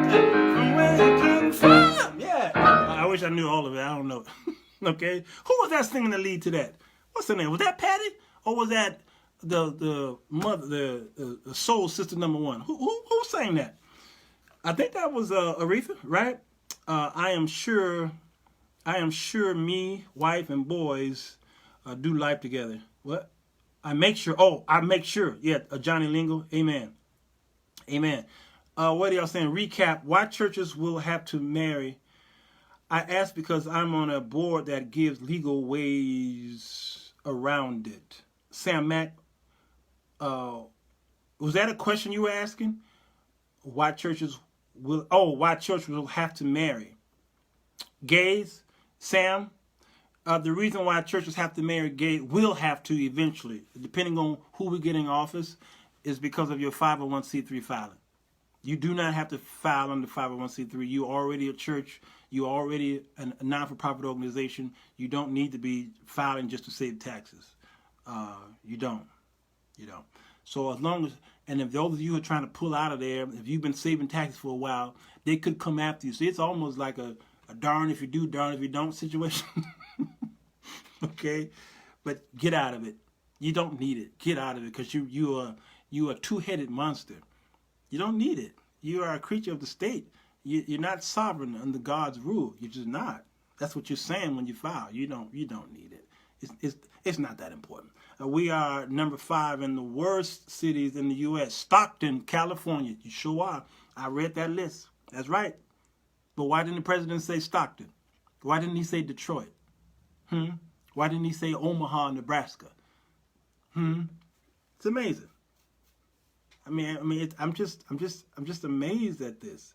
from where you come from. Yeah. I wish I knew all of it. I don't know. Okay? Who was that singing the lead to that? What's her name? Was that Patty? Or was that the mother, the soul sister number one? Who sang that? I think that was Aretha, right? I am sure me, wife, and boys do life together. What? I make sure. Yeah, Johnny Lingo. Amen. Amen. What are y'all saying? Recap. Why churches will have to marry? I ask because I'm on a board that gives legal ways around it. Sam Mack, was that a question you were asking? Why churches will have to marry? Gays, Sam, the reason why churches have to marry gays will have to eventually, depending on who we get in office. is because of your 501c3 filing. You do not have to file under 501c3. You're already a church. You're already a non-for-profit organization. You don't need to be filing just to save taxes. You don't. You don't. So as long as, and if those of you are trying to pull out of there, if you've been saving taxes for a while, they could come after you. So it's almost like a darn if you do, darn if you don't situation. Okay? But get out of it. You don't need it. Get out of it, because you are a two-headed monster. You don't need it. You are a creature of the state. You're not sovereign under God's rule. You're just not. That's what you're saying when you file. You don't need it. It's not that important. We are number 5 in the worst cities in the U.S. Stockton, California. You sure are. I read that list. That's right. But why didn't the president say Stockton? Why didn't he say Detroit? Why didn't he say Omaha, Nebraska? It's amazing. I'm just amazed at this.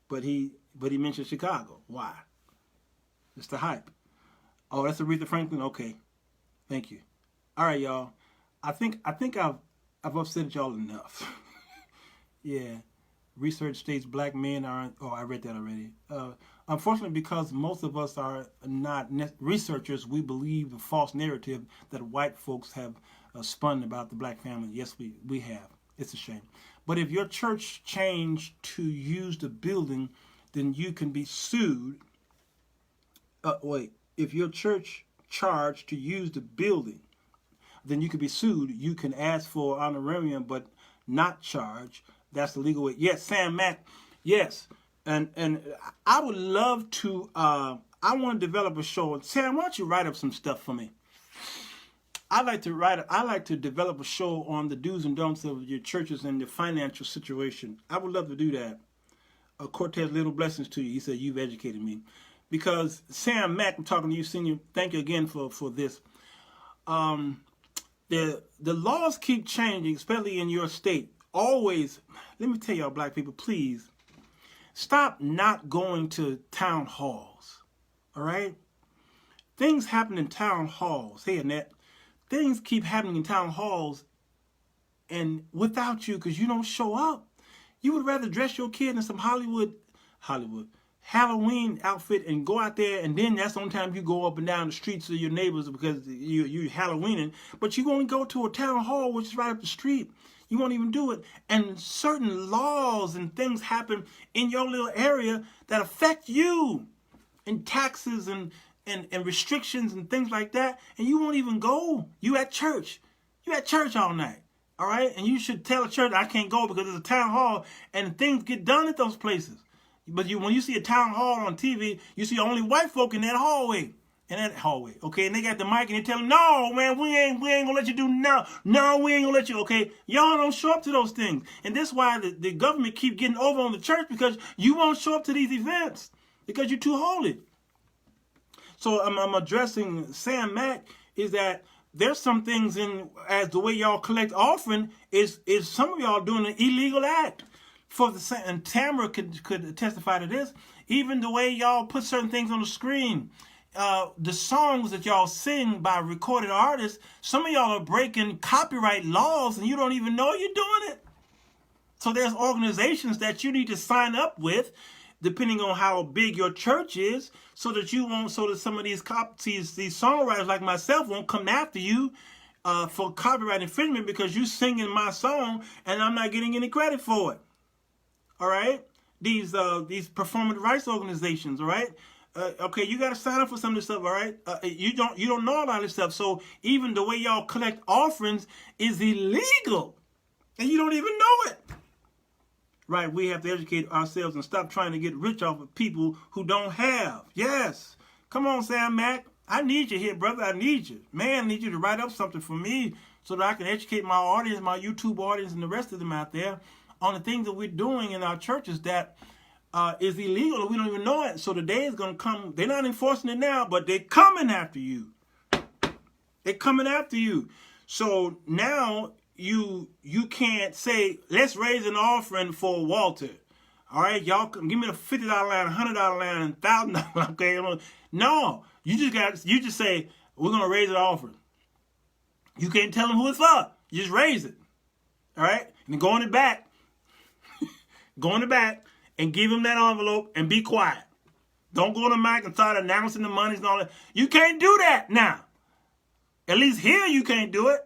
But he mentioned Chicago. Why? It's the hype. Oh, that's Aretha Franklin. Okay, thank you. All right, y'all. I think I've upset y'all enough. Yeah. Research states black men aren't. Oh, I read that already. Unfortunately, because most of us are not researchers, we believe the false narrative that white folks have spun about the black family. Yes, we have. It's a shame. But if your church changed to use the building, then you can be sued. If your church charged to use the building, then you can be sued. You can ask for honorarium, but not charge. That's the legal way. Yes, Sam Mack. Yes, and I would love to. I want to develop a show. Sam, why don't you write up some stuff for me? I like to develop a show on the do's and don'ts of your churches and the financial situation. I would love to do that. Cortez, little blessings to you. He said, you've educated me. Because Sam Mack, I'm talking to you, Senior. Thank you again for this. The laws keep changing, especially in your state. Always, let me tell y'all, black people, please, stop not going to town halls. All right? Things happen in town halls. Hey, Annette. Things keep happening in town halls and without you, because you don't show up. You would rather dress your kid in some Hollywood Halloween outfit and go out there, and then that's the only time you go up and down the streets of your neighbors because you're Halloweening. But you won't go to a town hall, which is right up the street. You won't even do it. And certain laws and things happen in your little area that affect you, and taxes and restrictions and things like that, and you won't even go. You at church. You at church all night. All right? And you should tell the church, I can't go because it's a town hall, and things get done at those places. But when you see a town hall on TV, you see only white folk in that hallway. Okay? And they got the mic and they tell them, no, man, we ain't gonna let you do no, we ain't gonna let you, okay? Y'all don't show up to those things. And that's why the government keep getting over on the church, because you won't show up to these events because you're too holy. So I'm addressing Sam Mack, is that there's some things in as the way y'all collect offering is some of y'all doing an illegal act. And Tamara could testify to this. Even the way y'all put certain things on the screen, the songs that y'all sing by recorded artists, some of y'all are breaking copyright laws and you don't even know you're doing it. So there's organizations that you need to sign up with, depending on how big your church is, so that some of these songwriters like myself won't come after you for copyright infringement because you singing my song and I'm not getting any credit for it. All right, these performance rights organizations. All right, okay, you got to sign up for some of this stuff. All right, you don't know a lot of this stuff. So even the way y'all collect offerings is illegal, and you don't even know it. Right, we have to educate ourselves and stop trying to get rich off of people who don't have. Yes. Come on, Sam Mack. I need you here, brother. I need you. Man, I need you to write up something for me so that I can educate my audience, my YouTube audience, and the rest of them out there on the things that we're doing in our churches that is illegal and we don't even know it. So the day is going to come. They're not enforcing it now, but they're coming after you. They're coming after you. So now you can't say, let's raise an offering for Walter. All right, y'all give me the $50 line, $100 line, and $1,000. Okay, no, you just say we're gonna raise an offering. You can't tell them who it's for. You just raise it. All right? And then go in the back. Go in the back and give him that envelope and be quiet. Don't go on the mic and start announcing the monies and all that. You can't do that now. At least here you can't do it.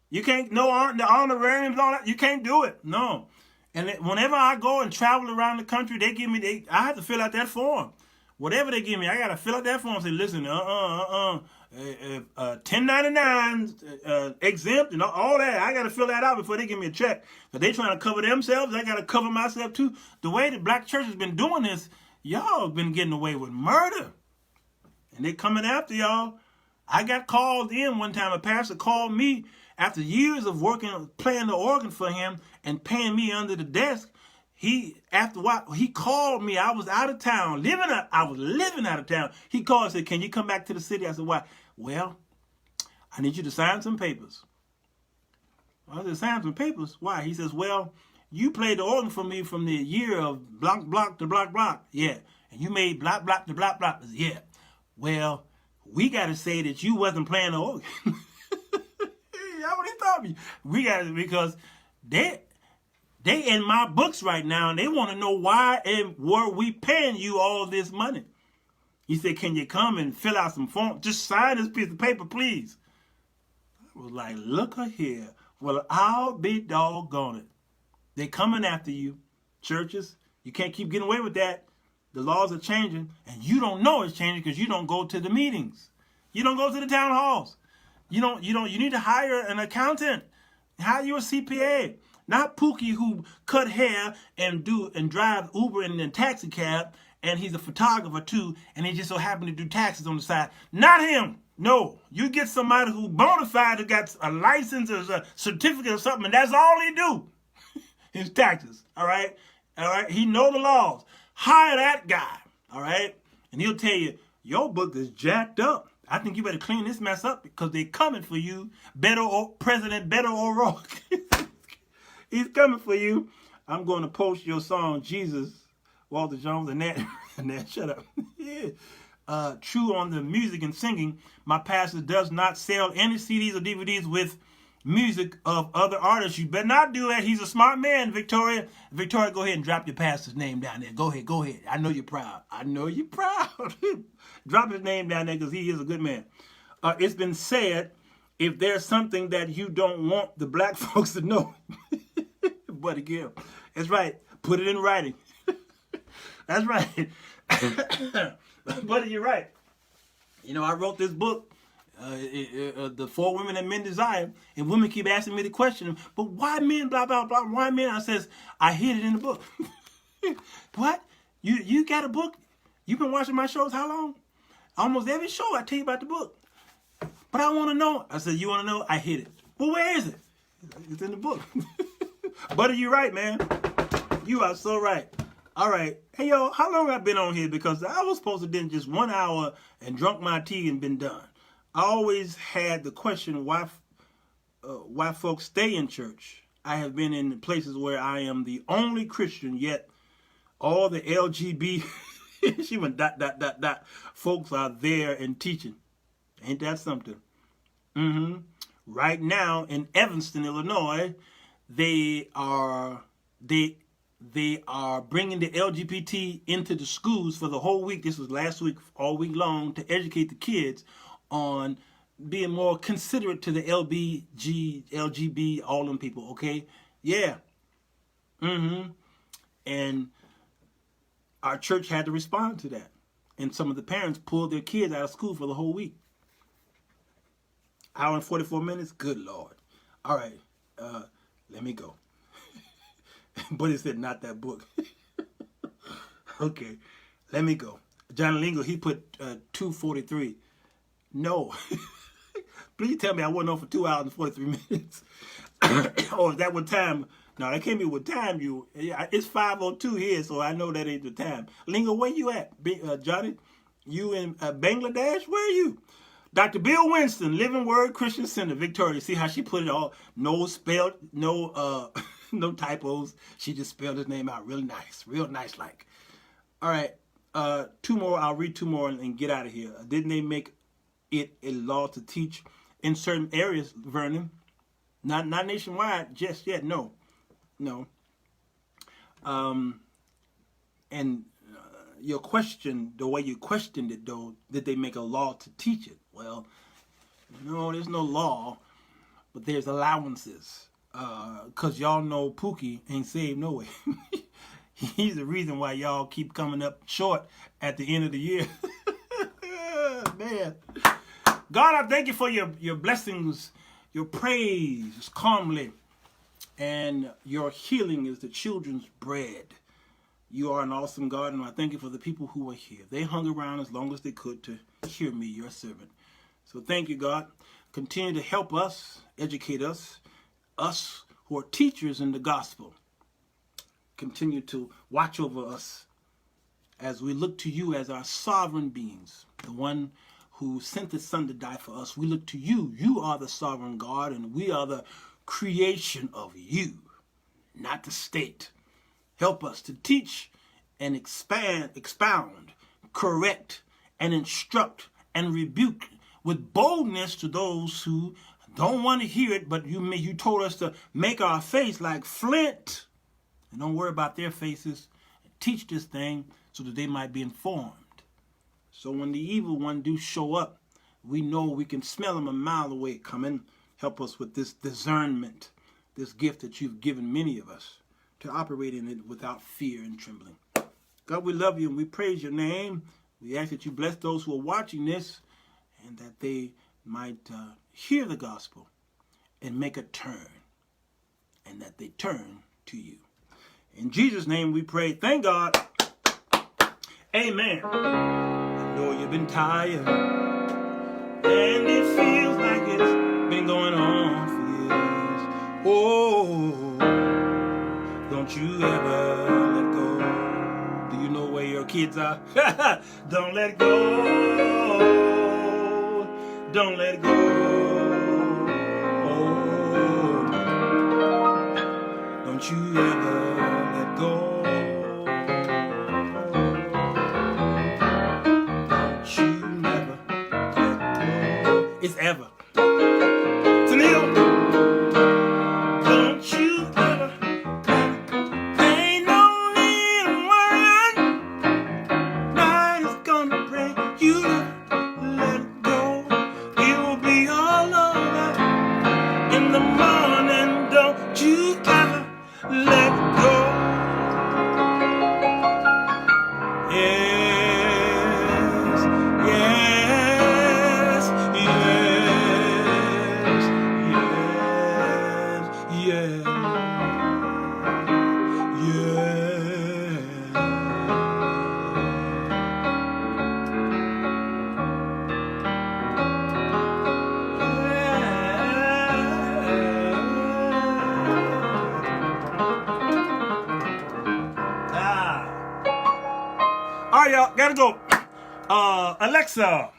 You can't, the honorariums and all that. You can't do it. No. And whenever I go and travel around the country, they give me, I have to fill out that form. Whatever they give me, I got to fill out that form and say, listen, 1099 exempt and all that. I got to fill that out before they give me a check. But they trying to cover themselves. I got to cover myself too. The way the black church has been doing this, y'all been getting away with murder. And they coming after y'all. I got called in one time. A pastor called me after years of working, playing the organ for him and paying me under the desk. After a while, he called me. I was out of town, I was living out of town. He called and said, can you come back to the city? I said, why? Well, I need you to sign some papers. I said, sign some papers? Why? He says, well, you played the organ for me from the year of block, block to block, block. Yeah. And you made block, block to block, block. Yeah. Well, we got to say that you wasn't playing the organ. That's what he told me. We got to, because they in my books right now, and they want to know why and were we paying you all this money. He said, can you come and fill out some form? Just sign this piece of paper, please. I was like, look here. Well, I'll be doggone it. They coming after you, churches. You can't keep getting away with that. The laws are changing, and you don't know it's changing because you don't go to the meetings. You don't go to the town halls. You need to hire an accountant. Hire you a CPA. Not Pookie who cut hair and drive Uber in a taxi cab, and he's a photographer too, and he just so happened to do taxes on the side. Not him. No. You get somebody who bona fide, who got a license or a certificate or something, and that's all he do. His taxes. All right? All right? He know the laws. Hire that guy. All right? And he'll tell you, your book is jacked up. I think you better clean this mess up because they're coming for you. President Beto O'Rourke. He's coming for you. I'm going to post your song, Jesus, Walter Jones, and that shut up. Yeah. True on the music and singing. My pastor does not sell any CDs or DVDs with music of other artists. You better not do that. He's a smart man, Victoria. Victoria, go ahead and drop your pastor's name down there. Go ahead. I know you're proud. Drop his name down there because he is a good man. It's been said, if there's something that you don't want the black folks to know, but again, that's right. Put it in writing. That's right. But you're right. You know, I wrote this book, The 4 Women That Men Desire, and women keep asking me the question, but why men, blah, blah, blah, why men? I says, I hid it in the book. What? You got a book? You've been watching my shows how long? Almost every show I tell you about the book. But I want to know. I said, you want to know? I hid it. Well, where is it? It's in the book. Buddy, you're right, man. You are so right. All right. Hey, yo, how long have I been on here? Because I was supposed to do just 1 hour and drunk my tea and been done. I always had the question why folks stay in church. I have been in places where I am the only Christian, yet all the LGBT, she went ... folks are there and teaching. Ain't that something? Right now in Evanston, Illinois, they are bringing the LGBT into the schools for the whole week. This was last week, all week long, to educate the kids on being more considerate to the LGB, all them people, okay? Yeah. And our church had to respond to that. And some of the parents pulled their kids out of school for the whole week. Hour and 44 minutes? Good Lord. All right. Let me go. But it said not that book. Okay. Let me go. Johnny Lingo, he put 2:43. No. Please tell me I wasn't on for 2 hours and 43 minutes. Or is that what time? No, that can't be what time you... It's 5:02 here, so I know that ain't the time. Lingo, where you at? Johnny? You in Bangladesh? Where are you? Dr. Bill Winston, Living Word Christian Center, Victoria. See how she put it all? No spelled, no typos. She just spelled his name out real nice like. All right, 2 more. I'll read 2 more and get out of here. Didn't they make it a law to teach in certain areas, Vernon? Not nationwide just yet. No. And your question, the way you questioned it, though, did they make a law to teach it? Well, no, there's no law, but there's allowances. Because y'all know Pookie ain't saved no way. He's the reason why y'all keep coming up short at the end of the year. Man. God, I thank you for your blessings, your praise calmly, and your healing is the children's bread. You are an awesome God, and I thank you for the people who are here. They hung around as long as they could to hear me, your servant. So thank you, God. Continue to help us, educate us who are teachers in the gospel. Continue to watch over us as we look to you as our sovereign beings, the one who sent his son to die for us. We look to you. You are the sovereign God, and we are the creation of you, not the state. Help us to teach and expound, correct, and instruct and rebuke with boldness to those who don't want to hear it, but you told us to make our face like flint. And don't worry about their faces. Teach this thing so that they might be informed. So when the evil one do show up, we know we can smell him a mile away coming. Help us with this discernment, this gift that you've given many of us to operate in it without fear and trembling. God, we love you and we praise your name. We ask that you bless those who are watching this and that they might hear the gospel and make a turn, and that they turn to you. In Jesus' name we pray. Thank God. Amen. I know you've been tired, and it feels like it's been going on for years. Oh, don't you ever let go. Do you know where your kids are? Don't let go. Don't let go. Oh, don't you ever let go. Don't you never let go. It's ever. Tennille. Don't you ever. Ain't no need in worrying. Night is gonna bring you let go. It will be all over in the morning. Don't you ever let go. Yes, yes, yes, yes, All right, y'all, gotta go. Alexa,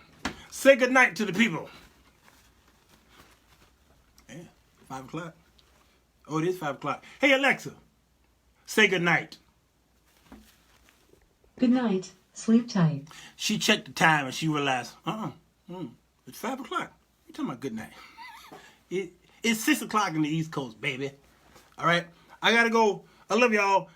say goodnight to the people. Yeah, 5 o'clock. Oh, it is 5 o'clock. Hey, Alexa, say goodnight. Good night. Sleep tight. She checked the time and she realized, it's 5 o'clock. You talking about good night? It's 6 o'clock in the East Coast, baby. All right, I gotta go. I love y'all.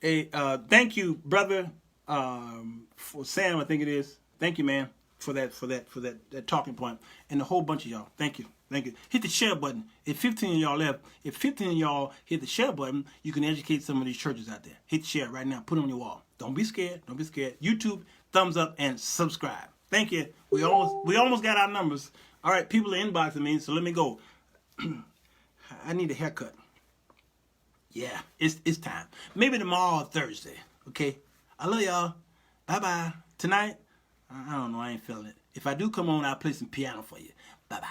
Thank you, brother, for Sam, I think it is. Thank you, man, for that talking point, and a whole bunch of y'all. Thank you. Hit the share button. If 15 of y'all left, if 15 of y'all hit the share button, you can educate some of these churches out there. Hit share right now. Put it on your wall. Don't be scared. YouTube, thumbs up, and subscribe. Thank you. We almost got our numbers. All right, people are inboxing me, so let me go. I need a haircut. Yeah, it's time. Maybe tomorrow or Thursday. Okay? I love y'all. Bye-bye. Tonight, I don't know. I ain't feeling it. If I do come on, I'll play some piano for you. Bye-bye.